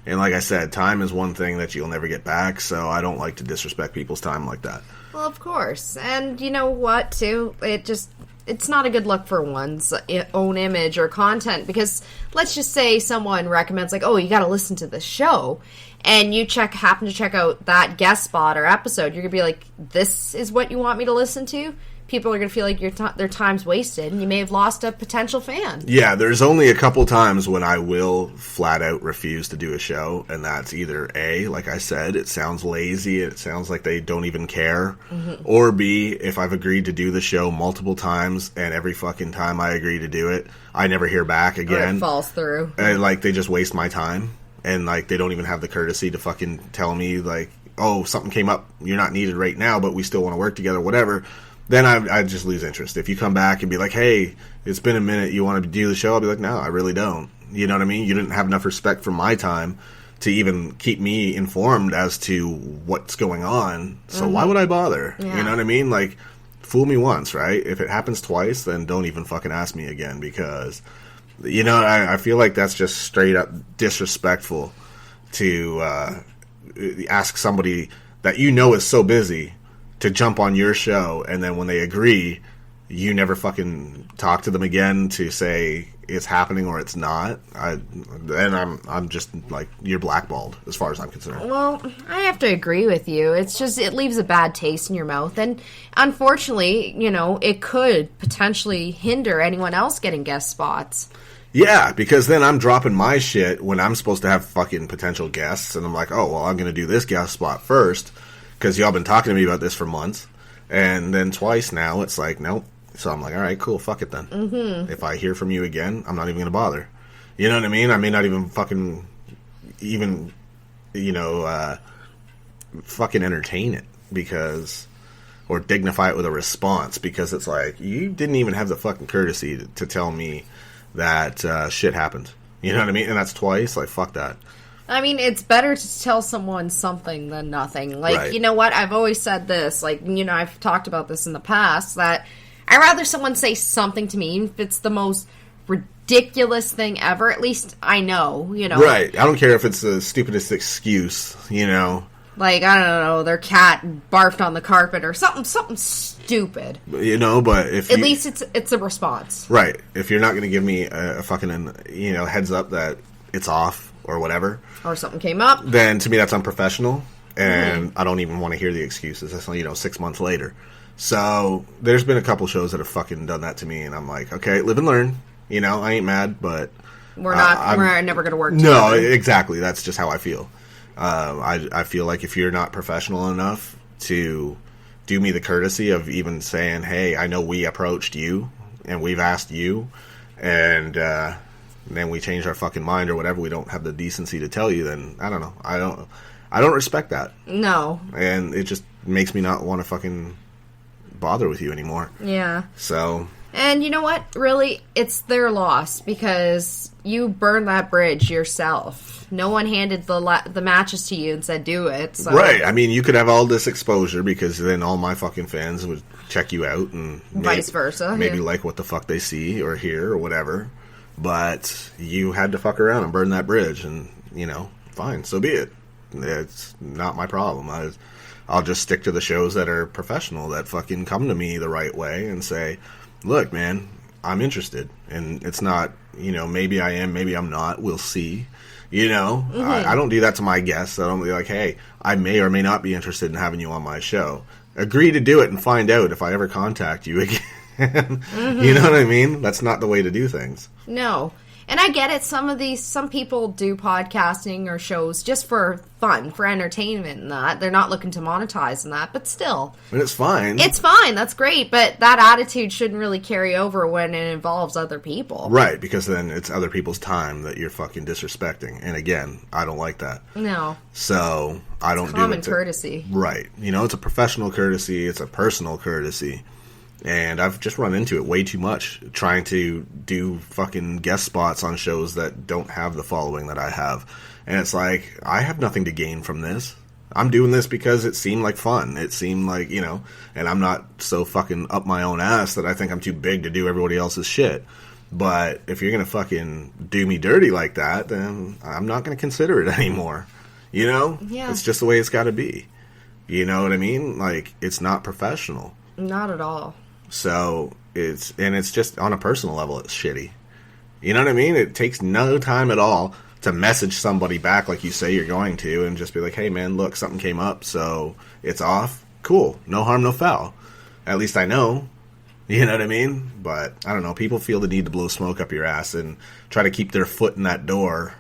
And like I said, time is one thing that you'll never get back, so I don't like to disrespect people's time like that. Well, of course. And you know what, too? It's it's not a good look for one's own image or content, because let's just say someone recommends, like, oh, you got to listen to this show, and you happen to check out that guest spot or episode, you're going to be like, this is what you want me to listen to? People are going to feel like their time's wasted, and you may have lost a potential fan. Yeah, there's only a couple times when I will flat out refuse to do a show, and that's either A, like I said, it sounds lazy, it sounds like they don't even care, or B, if I've agreed to do the show multiple times, and every fucking time I agree to do it, I never hear back again. Or it falls through. And, like, they just waste my time, and, like, they don't even have the courtesy to fucking tell me, like, oh, something came up, you're not needed right now, but we still want to work together, whatever. Then I just lose interest. If you come back and be like, hey, it's been a minute, you want to do the show? I'll be like, no, I really don't. You know what I mean? You didn't have enough respect for my time to even keep me informed as to what's going on. So why would I bother? Yeah. You know what I mean? Like, fool me once, right? If it happens twice, then don't even fucking ask me again, because, you know, I feel like that's just straight up disrespectful to ask somebody that you know is so busy to jump on your show, and then when they agree, you never fucking talk to them again to say it's happening or it's not. I'm just like, you're blackballed as far as I'm concerned. Well, I have to agree with you. It's just, it leaves a bad taste in your mouth, and unfortunately, you know, it could potentially hinder anyone else getting guest spots. Yeah, because then I'm dropping my shit when I'm supposed to have fucking potential guests, and I'm like, oh, well, I'm going to do this guest spot first, because y'all been talking to me about this for months, and then twice now, it's like, nope. So I'm like, all right, cool, fuck it then. Mm-hmm. If I hear from you again, I'm not even going to bother. You know what I mean? I may not even fucking, you know, fucking entertain it, because, or dignify it with a response, because it's like, you didn't even have the fucking courtesy to tell me that shit happened. You know what I mean? And that's twice, like, fuck that. I mean, it's better to tell someone something than nothing. Like, Right. You know what? I've always said this. Like, you know, I've talked about this in the past, that I'd rather someone say something to me if it's the most ridiculous thing ever. At least I know, you know. Right. I don't care if it's the stupidest excuse, you know. Like, I don't know, their cat barfed on the carpet or something stupid. You know, but if At least it's a response. Right. If you're not going to give me a fucking, you know, heads up that it's off or whatever. Or something came up. Then to me that's unprofessional, and I don't even want to hear the excuses. That's, you know, 6 months later. So there's been a couple shows that have fucking done that to me, and I'm like, okay, live and learn. You know, I ain't mad, but We're never going to work No, together. exactly. That's just how I feel. I feel like if you're not professional enough to do me the courtesy of even saying, hey, I know we approached you and we've asked you, and then we changed our fucking mind or whatever, we don't have the decency to tell you, then I don't know. I don't respect that. No. And it just makes me not want to fucking bother with you anymore. Yeah. So. And you know what? Really, it's their loss, because you burned that bridge yourself. No one handed the matches to you and said, do it. So. Right. I mean, you could have all this exposure, because then all my fucking fans would check you out, and vice versa. Maybe yeah. like what the fuck they see or hear or whatever. But you had to fuck around and burn that bridge, and, you know, fine, so be it. It's not my problem. I'll just stick to the shows that are professional, that fucking come to me the right way and say, look, man, I'm interested. And it's not, you know, maybe I am, maybe I'm not. We'll see. You know, I don't do that to my guests. I don't be like, hey, I may or may not be interested in having you on my show. Agree to do it and find out if I ever contact you again. You know what I mean? That's not the way to do things. No. And I get it. Some people do podcasting or shows just for fun, for entertainment and that. They're not looking to monetize in that, but still. And it's fine. It's fine. That's great. But that attitude shouldn't really carry over when it involves other people. Right, because then it's other people's time that you're fucking disrespecting. And again, I don't like that. No. So, I don't do it. Common courtesy. Right. You know, it's a professional courtesy. It's a personal courtesy. And I've just run into it way too much, trying to do fucking guest spots on shows that don't have the following that I have. And it's like, I have nothing to gain from this. I'm doing this because it seemed like fun. It seemed like, you know, and I'm not so fucking up my own ass that I think I'm too big to do everybody else's shit. But if you're going to fucking do me dirty like that, then I'm not going to consider it anymore. You know? Yeah. It's just the way it's got to be. You know what I mean? Like, it's not professional. Not at all. So, it's just on a personal level, it's shitty. You know what I mean? It takes no time at all to message somebody back like you say you're going to and just be like, hey man, look, something came up, so it's off. Cool. No harm, no foul. At least I know. You know what I mean? But I don't know. People feel the need to blow smoke up your ass and try to keep their foot in that door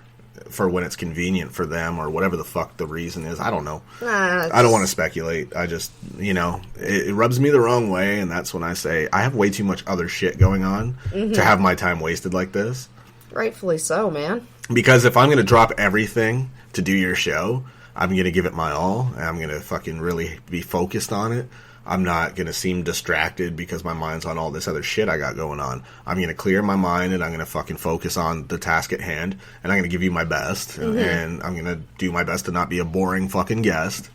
for when it's convenient for them or whatever the fuck the reason is. I don't know. I don't want to speculate. I just, it rubs me the wrong way, and that's when I say I have way too much other shit going on to have my time wasted like this. Rightfully so, man. Because if I'm going to drop everything to do your show, I'm going to give it my all, and I'm going to fucking really be focused on it. I'm not going to seem distracted because my mind's on all this other shit I got going on. I'm going to clear my mind, and I'm going to fucking focus on the task at hand, and I'm going to give you my best, and I'm going to do my best to not be a boring fucking guest.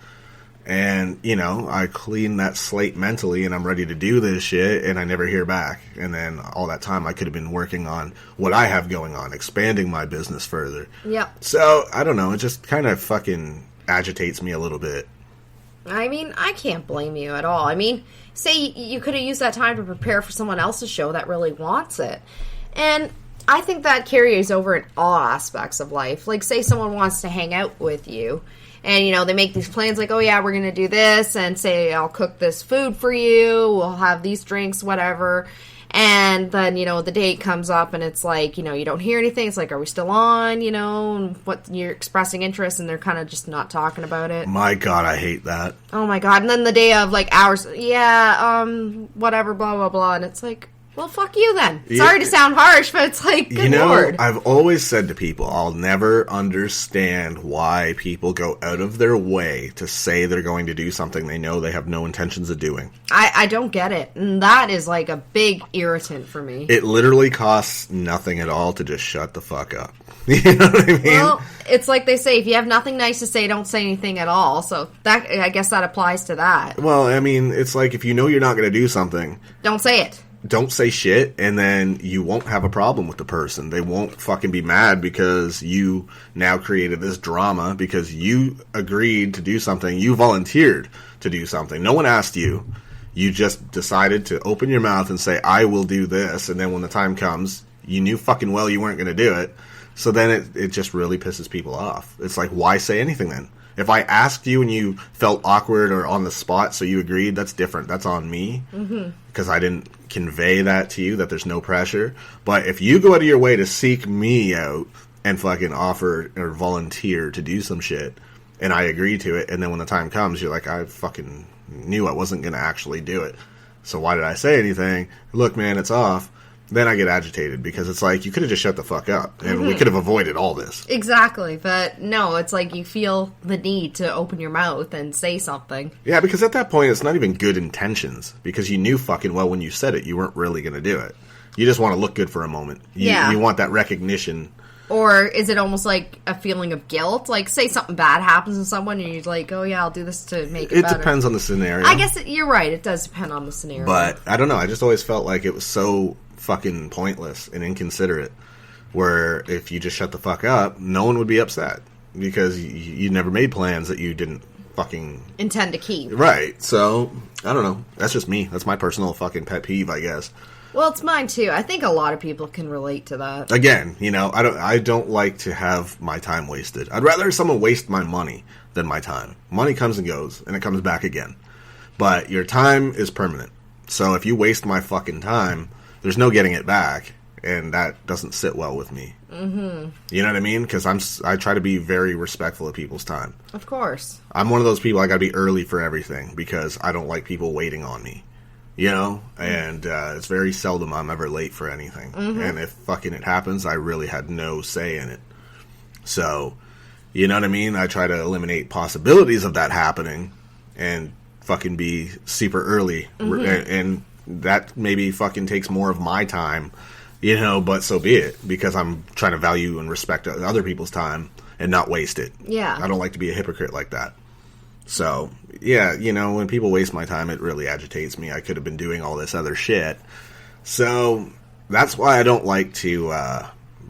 And, I clean that slate mentally, and I'm ready to do this shit, and I never hear back. And then all that time I could have been working on what I have going on, expanding my business further. Yep. So, I don't know, it just kind of fucking agitates me a little bit. I mean, I can't blame you at all. I mean, say you could have used that time to prepare for someone else's show that really wants it. And I think that carries over in all aspects of life. Like, say someone wants to hang out with you, and, they make these plans like, oh, yeah, we're going to do this, and say, I'll cook this food for you, we'll have these drinks, whatever. And then, the date comes up, and it's like, you don't hear anything. It's like, are we still on, and what you're expressing interest, and they're kind of just not talking about it. My God, I hate that. Oh, my God. And then the day of, hours, whatever, blah, blah, blah. And it's like, well, fuck you then. Sorry to sound harsh, but it's like, good Lord. I've always said to people, I'll never understand why people go out of their way to say they're going to do something they know they have no intentions of doing. I don't get it. And that is like a big irritant for me. It literally costs nothing at all to just shut the fuck up. You know what I mean? Well, it's like they say, if you have nothing nice to say, don't say anything at all. So that, I guess that applies to that. Well, I mean, it's like if you know you're not going to do something, don't say it. Don't say shit, and then you won't have a problem with the person. They won't fucking be mad because you now created this drama because you agreed to do something. You volunteered to do something. No one asked you. You just decided to open your mouth and say, I will do this, and then when the time comes, you knew fucking well you weren't going to do it. So then it just really pisses people off. It's like, why say anything then? If I asked you and you felt awkward or on the spot so you agreed, that's different. That's on me. Because I didn't convey that to you, that there's no pressure. But if you go out of your way to seek me out and fucking offer or volunteer to do some shit, and I agree to it, and then when the time comes, you're like, I fucking knew I wasn't going to actually do it. So why did I say anything? Look, man, it's off. Then I get agitated because it's like, you could have just shut the fuck up and we could have avoided all this. Exactly. But no, it's like you feel the need to open your mouth and say something. Yeah, because at that point, it's not even good intentions because you knew fucking well when you said it, you weren't really going to do it. You just want to look good for a moment. You want that recognition. Or is it almost like a feeling of guilt? Like, say something bad happens to someone and you're like, oh yeah, I'll do this to make it better. It depends on the scenario. I guess you're right. It does depend on the scenario. But, I don't know. I just always felt like it was so fucking pointless and inconsiderate where if you just shut the fuck up, no one would be upset because you never made plans that you didn't fucking intend to keep. Right. So, I don't know. That's just me. That's my personal fucking pet peeve, I guess. Well, it's mine too. I think a lot of people can relate to that. Again, I don't like to have my time wasted. I'd rather someone waste my money than my time. Money comes and goes, and it comes back again. But your time is permanent. So if you waste my fucking time, there's no getting it back, and that doesn't sit well with me. Mm-hmm. You know what I mean? Because I try to be very respectful of people's time. Of course. I'm one of those people, I gotta be early for everything, because I don't like people waiting on me. You know? And it's very seldom I'm ever late for anything. Mm-hmm. And if fucking it happens, I really had no say in it. So, you know what I mean? I try to eliminate possibilities of that happening, and fucking be super early. Mm-hmm. And that maybe fucking takes more of my time, but so be it, because I'm trying to value and respect other people's time and not waste it. Yeah. I don't like to be a hypocrite like that. So, yeah, when people waste my time, it really agitates me. I could have been doing all this other shit. So, that's why I don't like to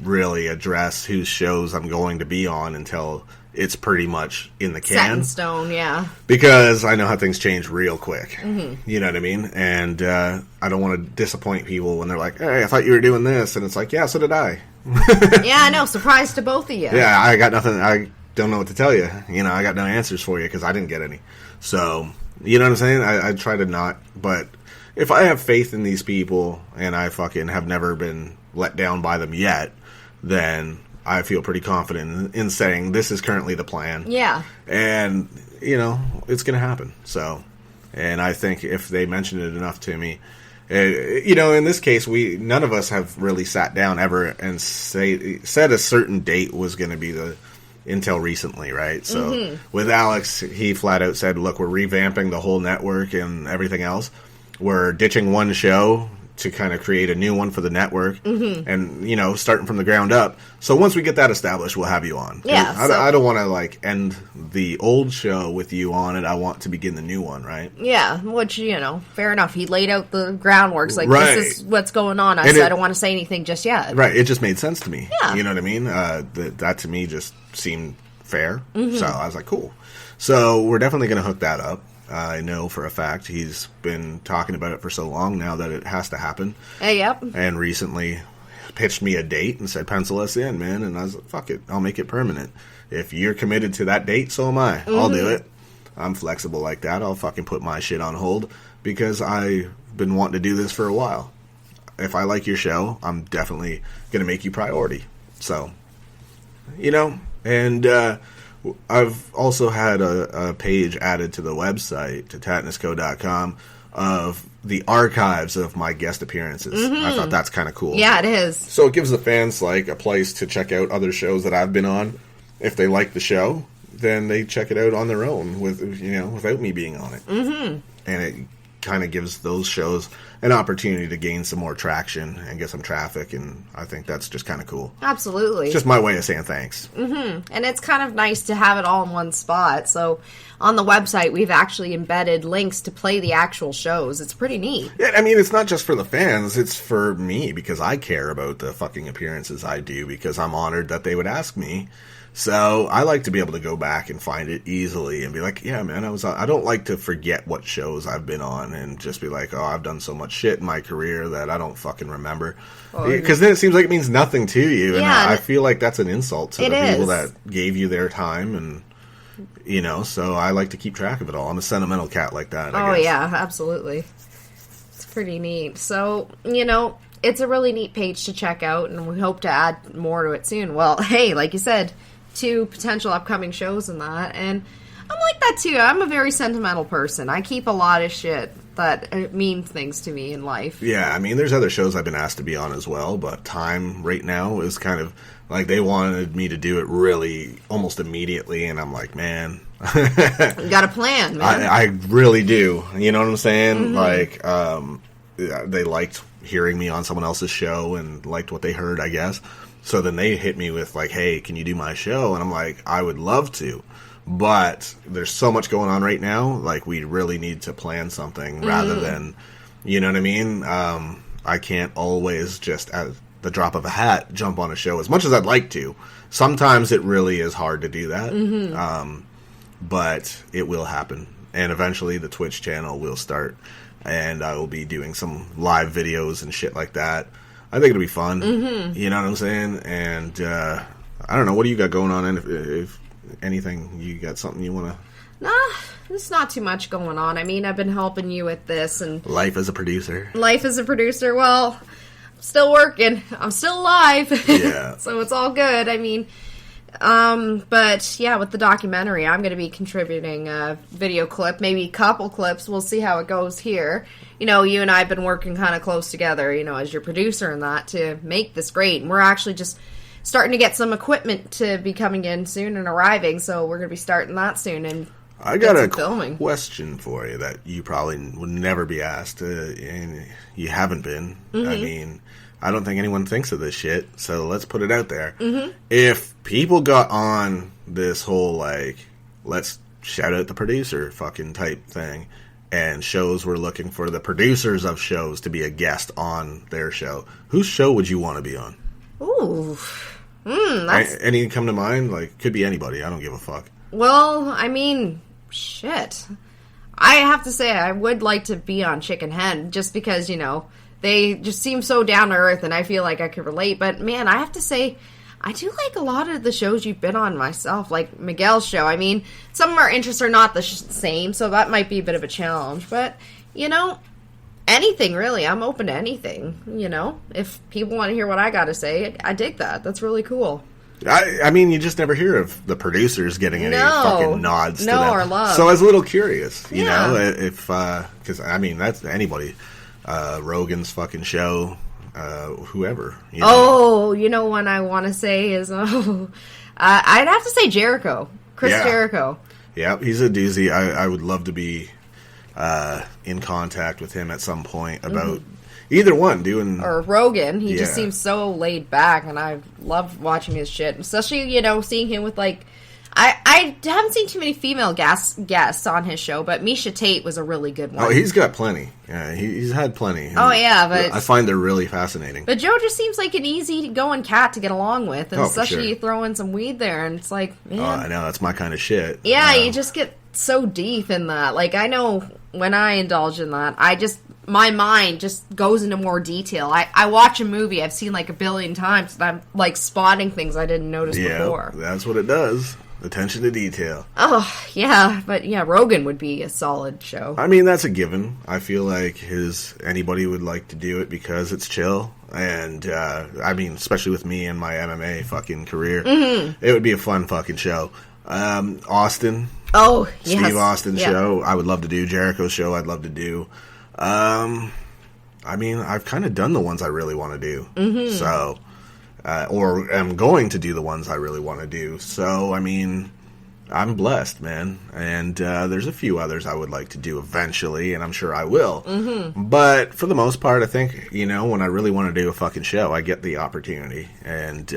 really address whose shows I'm going to be on until it's pretty much in the can. Set in stone, yeah. Because I know how things change real quick. You know what I mean? And I don't want to disappoint people when they're like, hey, I thought you were doing this. And it's like, yeah, so did I. Yeah, I know. Surprise to both of you. Yeah, I got nothing. I don't know what to tell you. You know, I got no answers for you because I didn't get any. So, you know what I'm saying? I try to not. But if I have faith in these people and I fucking have never been let down by them yet, then I feel pretty confident in saying this is currently the plan. Yeah. And, you know, it's going to happen. So, and I think if they mention it enough to me, you know, in this case, none of us have really sat down ever and said a certain date was going to be until recently, right? So with Alex, he flat out said, look, we're revamping the whole network and everything else. We're ditching one show to kind of create a new one for the network and, you know, starting from the ground up. So once we get that established, we'll have you on. Yeah. I don't want to, like, end the old show with you on it. I want to begin the new one, right? Yeah, which, you know, fair enough. He laid out the groundworks. Like, right. This is what's going on. I don't want to say anything just yet. Right. It just made sense to me. Yeah. You know what I mean? That to me just seemed fair. So I was like, cool. So we're definitely going to hook that up. I know for a fact he's been talking about it for so long now that it has to happen. Yep. And recently pitched me a date and said, pencil us in, man. And I was like, fuck it. I'll make it permanent. If you're committed to that date, so am I. I'll do it. I'm flexible like that. I'll fucking put my shit on hold because I've been wanting to do this for a while. If I like your show, I'm definitely going to make you priority. So, you know, and I've also had a page added to the website, to tattnessco.com, of the archives of my guest appearances. I thought that's kind of cool. Yeah, it is. So it gives the fans, like, a place to check out other shows that I've been on. If they like the show, then they check it out on their own, without me being on it. And it kind of gives those shows an opportunity to gain some more traction and get some traffic, and I think that's just kind of cool. Absolutely. It's just my way of saying thanks. And it's kind of nice to have it all in one spot. So on the website, we've actually embedded links to play the actual shows. It's pretty neat. Yeah, I mean, it's not just for the fans, it's for me, because I care about the fucking appearances I do, because I'm honored that they would ask me. So I like to be able to go back and find it easily and be like, yeah, man, I don't like to forget what shows I've been on and just be like, oh, I've done so much shit in my career that I don't fucking remember. Because then it seems like it means nothing to you. And I feel like that's an insult to the people that gave you their time. And, you know, so I like to keep track of it all. I'm a sentimental cat like that, I guess. Yeah, absolutely. It's pretty neat. So, you know, it's a really neat page to check out, and we hope to add more to it soon. Well, hey, like you said, 2 potential upcoming shows and that, and I'm like that too. I'm a very sentimental person. I keep a lot of shit that means things to me in life. Yeah, I mean, there's other shows I've been asked to be on as well, but time right now is kind of like they wanted me to do it really almost immediately, and I'm like, man, you got a plan, man. I really do. You know what I'm saying? Like, they liked hearing me on someone else's show and liked what they heard, I guess. So then they hit me with, like, hey, can you do my show? And I'm like, I would love to. But there's so much going on right now, like, we really need to plan something rather than, you know what I mean? I can't always just, at the drop of a hat, jump on a show as much as I'd like to. Sometimes it really is hard to do that. But it will happen. And eventually the Twitch channel will start. And I will be doing some live videos and shit like that. I think it'll be fun. You know what I'm saying? And I don't know. What do you got going on? If anything, you got something you want to... Nah, there's not too much going on. I mean, I've been helping you with this. And life as a producer. Well, I'm still working. I'm still alive. Yeah. So it's all good. I mean... but yeah, with the documentary, I'm going to be contributing a video clip, maybe a couple clips. We'll see how it goes here. You know, you and I have been working kind of close together, you know, as your producer and that to make this great. And we're actually just starting to get some equipment to be coming in soon and arriving. So we're going to be starting that soon. And I got a question for you that you probably would never be asked, and you haven't been. I mean, I don't think anyone thinks of this shit, so let's put it out there. If people got on this whole, like, let's shout out the producer fucking type thing, and shows were looking for the producers of shows to be a guest on their show, whose show would you want to be on? Ooh. That's... Any come to mind? Like, could be anybody. I don't give a fuck. Well, I mean, shit. I have to say, I would like to be on Chicken Hen, just because, you know, they just seem so down to earth, and I feel like I could relate. But, man, I have to say, I do like a lot of the shows you've been on myself, like Miguel's show. I mean, some of our interests are not the same, so that might be a bit of a challenge. But, you know, anything, really. I'm open to anything, you know? If people want to hear what I got to say, I dig that. That's really cool. I mean, you just never hear of the producers getting any fucking nods to them. Or love. So I was a little curious, you know, if, because, I mean, that's anybody. Rogan's fucking show, whoever. You know. Oh, you know one I want to say is, I'd have to say Jericho. Chris Jericho. Yeah, he's a doozy. I would love to be in contact with him at some point about either one doing... Or Rogan. He just seems so laid back, and I love watching his shit. Especially, you know, seeing him with, like... I haven't seen too many female guests on his show, but Misha Tate was a really good one. Oh, he's got plenty. Yeah, he's had plenty. Oh, yeah, but... I find they're really fascinating. But Joe just seems like an easy-going cat to get along with, and especially you throw in some weed there, and it's like, man... Oh, I know, that's my kind of shit. Yeah, you just get so deep in that. Like, I know when I indulge in that, my mind just goes into more detail. I watch a movie I've seen like a billion times, and I'm, like, spotting things I didn't notice before. Yeah, that's what it does. Attention to detail. Oh, yeah, but yeah, Rogan would be a solid show. I mean, that's a given. I feel like anybody would like to do it because it's chill. And, I mean, especially with me and my MMA fucking career, it would be a fun fucking show. Austin. Oh, yes. Steve Austin's show, I would love to do. Jericho's show, I'd love to do. I mean, I've kind of done the ones I really want to do. So... or am going to do the ones I really want to do. So, I mean, I'm blessed, man. And there's a few others I would like to do eventually, and I'm sure I will. But for the most part, I think, you know, when I really want to do a fucking show, I get the opportunity. And,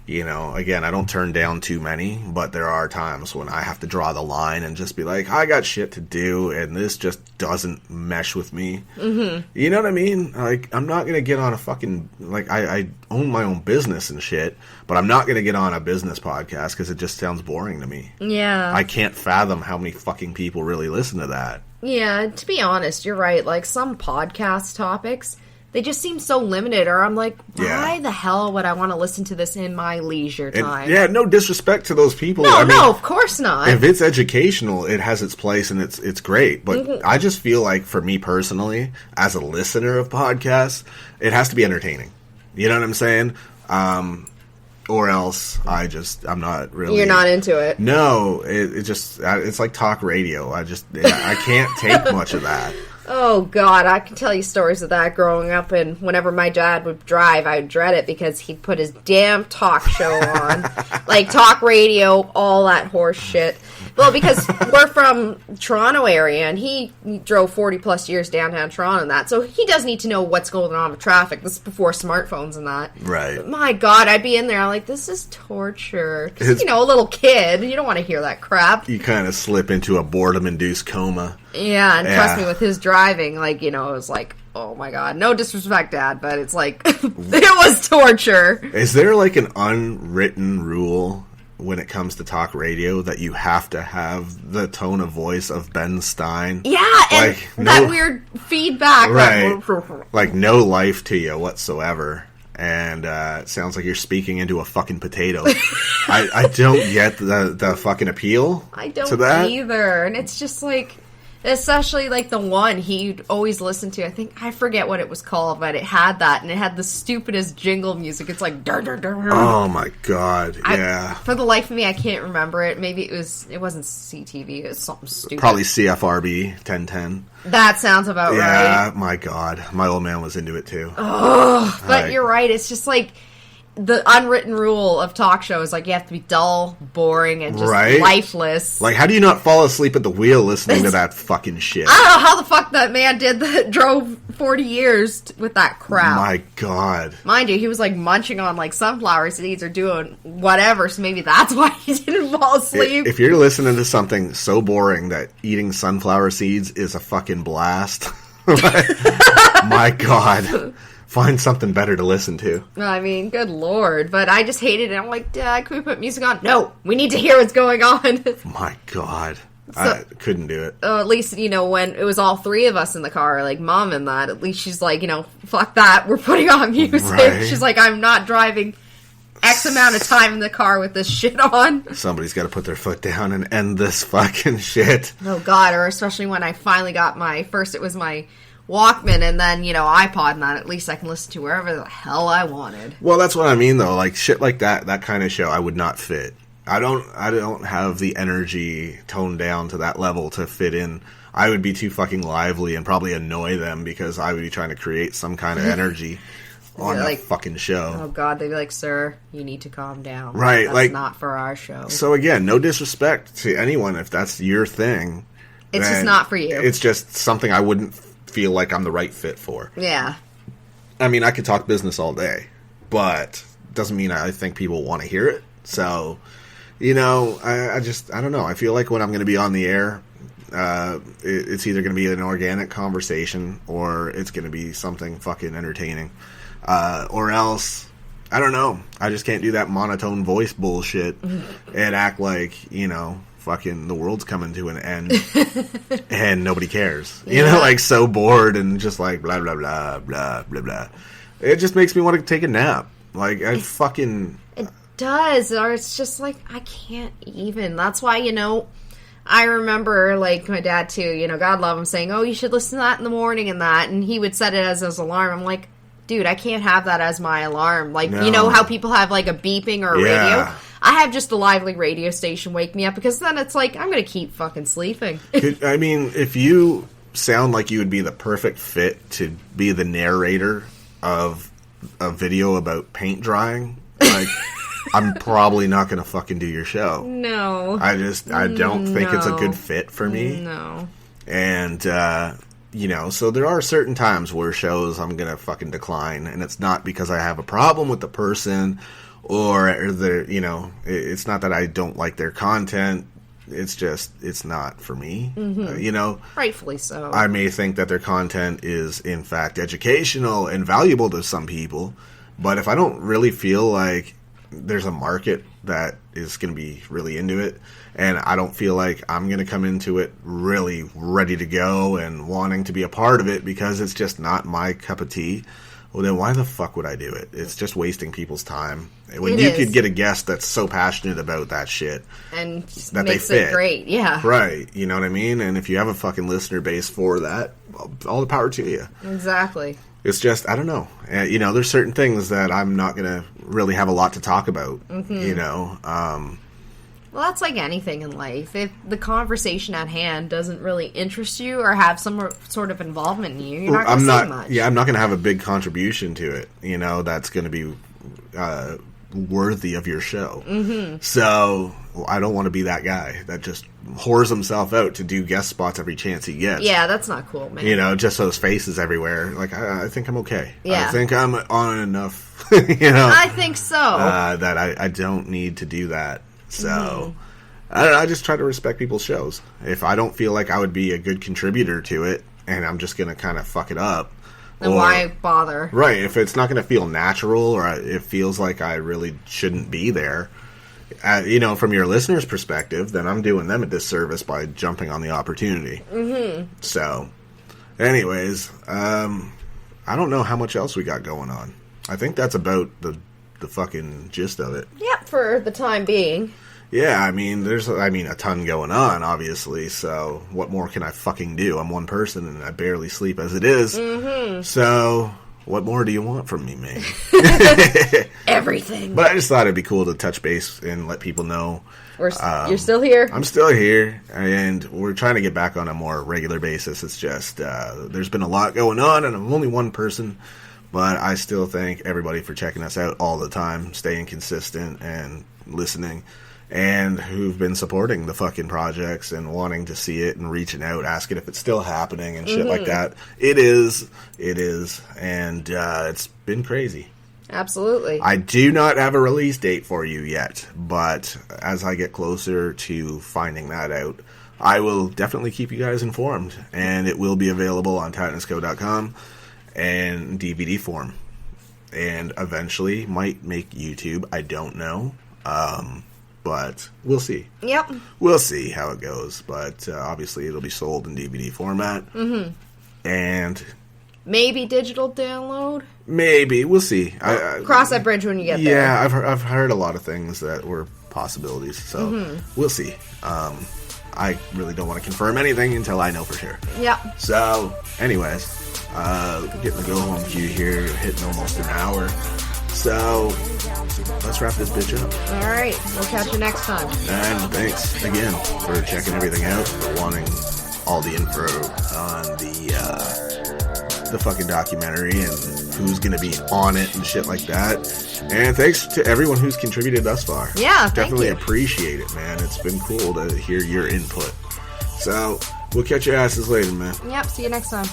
you know, again, I don't turn down too many, but there are times when I have to draw the line and just be like, I got shit to do, and this just doesn't mesh with me. You know what I mean? Like, I'm not going to get on a fucking, like, I own my own business and shit, but I'm not going to get on a business podcast because it just sounds boring to me. Yeah. I can't fathom how many fucking people really listen to that. Yeah, to be honest, you're right. Like, some podcast topics... They just seem so limited, or I'm like, why the hell would I want to listen to this in my leisure time? And, no disrespect to those people. No, no, of course not. If it's educational, it has its place and it's great. But I just feel like, for me personally, as a listener of podcasts, it has to be entertaining. You know what I'm saying? Or else I'm not really... You're not into it. No, it's like talk radio. I can't take much of that. Oh, God, I can tell you stories of that growing up, and whenever my dad would drive, I would dread it because he'd put his damn talk show on. Like, talk radio, all that horse shit. Well, because we're from Toronto area, and he drove 40-plus years downtown Toronto and that, so he does need to know what's going on with traffic. This is before smartphones and that. Right. But my God, I'd be in there, I'm like, this is torture. Because, you know, a little kid, you don't want to hear that crap. You kind of slip into a boredom-induced coma. Yeah, and trust me, with his driving, like, you know, it was like, oh my God, no disrespect, Dad, but it's like, it was torture. Is there, like, an unwritten rule when it comes to talk radio that you have to have the tone of voice of Ben Stein? Yeah, and like, that weird feedback. Right. Like, no life to you whatsoever. And it sounds like you're speaking into a fucking potato. I don't get the fucking appeal I don't to that. Either. And it's just like... Especially, like, the one he'd always listen to. I forget what it was called, but it had that, and it had the stupidest jingle music. It's like, dur, dur, dur. Oh, my God, yeah. For the life of me, I can't remember it. Maybe it wasn't CTV, it was something stupid. Probably CFRB 1010. That sounds about right. Yeah, my God. My old man was into it, too. Oh, but you're right. It's just like... The unwritten rule of talk shows, like, you have to be dull, boring, and just lifeless. Like, how do you not fall asleep at the wheel listening to that fucking shit? I don't know how the fuck that man did that, drove 40 years with that crap. My God. Mind you, he was, like, munching on, like, sunflower seeds or doing whatever, so maybe that's why he didn't fall asleep. If you're listening to something so boring that eating sunflower seeds is a fucking blast, my God. find something better to listen to. I mean, good lord. But I just hated it. I'm like, Dad, can we put music on? No, we need to hear what's going on. My God. I couldn't do it. At least, when it was all three of us in the car, like Mom and that, at least she's like, fuck that, we're putting on music. Right. She's like, I'm not driving X amount of time in the car with this shit on. Somebody's got to put their foot down and end this fucking shit. Oh, God, or especially when I finally got first it was my Walkman and then, iPod, and that at least I can listen to wherever the hell I wanted. Well, that's what I mean, though. Like, shit like that kind of show, I would not fit. I don't have the energy toned down to that level to fit in. I would be too fucking lively and probably annoy them because I would be trying to create some kind of energy on that fucking show. Oh, God, they'd be like, sir, you need to calm down. Right. That's not for our show. So, again, no disrespect to anyone if that's your thing. It's just not for you. It's just something I wouldn't feel like I'm the right fit for. Yeah. I mean, I could talk business all day, but doesn't mean I think people want to hear it. So... I don't know. I feel like when I'm going to be on the air, it's either going to be an organic conversation or it's going to be something fucking entertaining. Or else, I don't know. I just can't do that monotone voice bullshit and act like, fucking the world's coming to an end and nobody cares. Yeah. So bored and just like blah, blah, blah, blah, blah, blah. It just makes me want to take a nap. Like, I fucking... does, or it's just like I can't even. That's why I remember like my dad too, God love him, saying, oh, you should listen to that in the morning and he would set it as his alarm. I'm like, dude, I can't have that as my alarm. Like, no. How people have like a beeping or a radio? I have just a lively radio station wake me up because then it's like I'm gonna keep fucking sleeping. I mean, if you sound like you would be the perfect fit to be the narrator of a video about paint drying, like I'm probably not going to fucking do your show. No. I don't think it's a good fit for me. No. And, so there are certain times where shows I'm going to fucking decline, and it's not because I have a problem with the person or it's not that I don't like their content. It's just, it's not for me. Mm-hmm. Rightfully so. I may think that their content is, in fact, educational and valuable to some people, but if I don't really feel like there's a market that is going to be really into it, and I don't feel like I'm going to come into it really ready to go and wanting to be a part of it because it's just not my cup of tea, well, then why the fuck would I do it? It's just wasting people's time. When you could get a guest that's so passionate about that shit. And that makes they fit. It great, yeah. Right, you know what I mean? And if you have a fucking listener base for that, all the power to you. Exactly. It's just, I don't know. There's certain things that I'm not going to really have a lot to talk about, Well, that's like anything in life. If the conversation at hand doesn't really interest you or have some sort of involvement in you, you're not going to say much. Yeah, I'm not going to have a big contribution to it, that's going to be worthy of your show. Mm-hmm. So I don't want to be that guy that just whores himself out to do guest spots every chance he gets. Yeah, that's not cool, man. Just those faces everywhere. Like, I think I'm okay. Yeah. I think I'm on enough, I think so. That I don't need to do that. So, I don't know, I just try to respect people's shows. If I don't feel like I would be a good contributor to it, and I'm just going to kind of fuck it up. Then why bother? Right, if it's not going to feel natural, or it feels like I really shouldn't be there, from your listener's perspective, then I'm doing them a disservice by jumping on the opportunity. Mm-hmm. So, anyways, I don't know how much else we got going on. I think that's about the fucking gist of it. Yep, for the time being. Yeah, I mean, there's a ton going on, obviously, so what more can I fucking do? I'm one person, and I barely sleep as it is. Mm-hmm. So, what more do you want from me, man? Everything. But I just thought it'd be cool to touch base and let people know. You're still here? I'm still here, and we're trying to get back on a more regular basis. It's just, there's been a lot going on, and I'm only one person. But I still thank everybody for checking us out all the time, staying consistent and listening, and who've been supporting the fucking projects and wanting to see it and reaching out, asking if it's still happening and shit like that. It is, and it's been crazy. Absolutely. I do not have a release date for you yet, but as I get closer to finding that out, I will definitely keep you guys informed, and it will be available on Tattness Co.com. and DVD form. And eventually might make YouTube. I don't know. But we'll see. Yep. We'll see how it goes. But obviously it'll be sold in DVD format. Mm-hmm. And maybe digital download? Maybe. We'll see. Cross that bridge when you get there. Yeah, I've heard a lot of things that were possibilities. So we'll see. I really don't want to confirm anything until I know for sure. Yeah. So, anyways, getting the go home queue here, hitting almost an hour. So, let's wrap this bitch up. All right. We'll catch you next time. And thanks again for checking everything out, for wanting all the info on the fucking documentary and who's going to be on it and shit like that. And thanks to everyone who's contributed thus far. Yeah, definitely thank you. Appreciate it, man. It's been cool to hear your input. So, we'll catch your asses later, man. Yep, see you next time.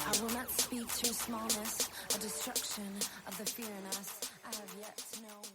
I will not speak to your smallness, a destruction of the fear in us. I have yet to know.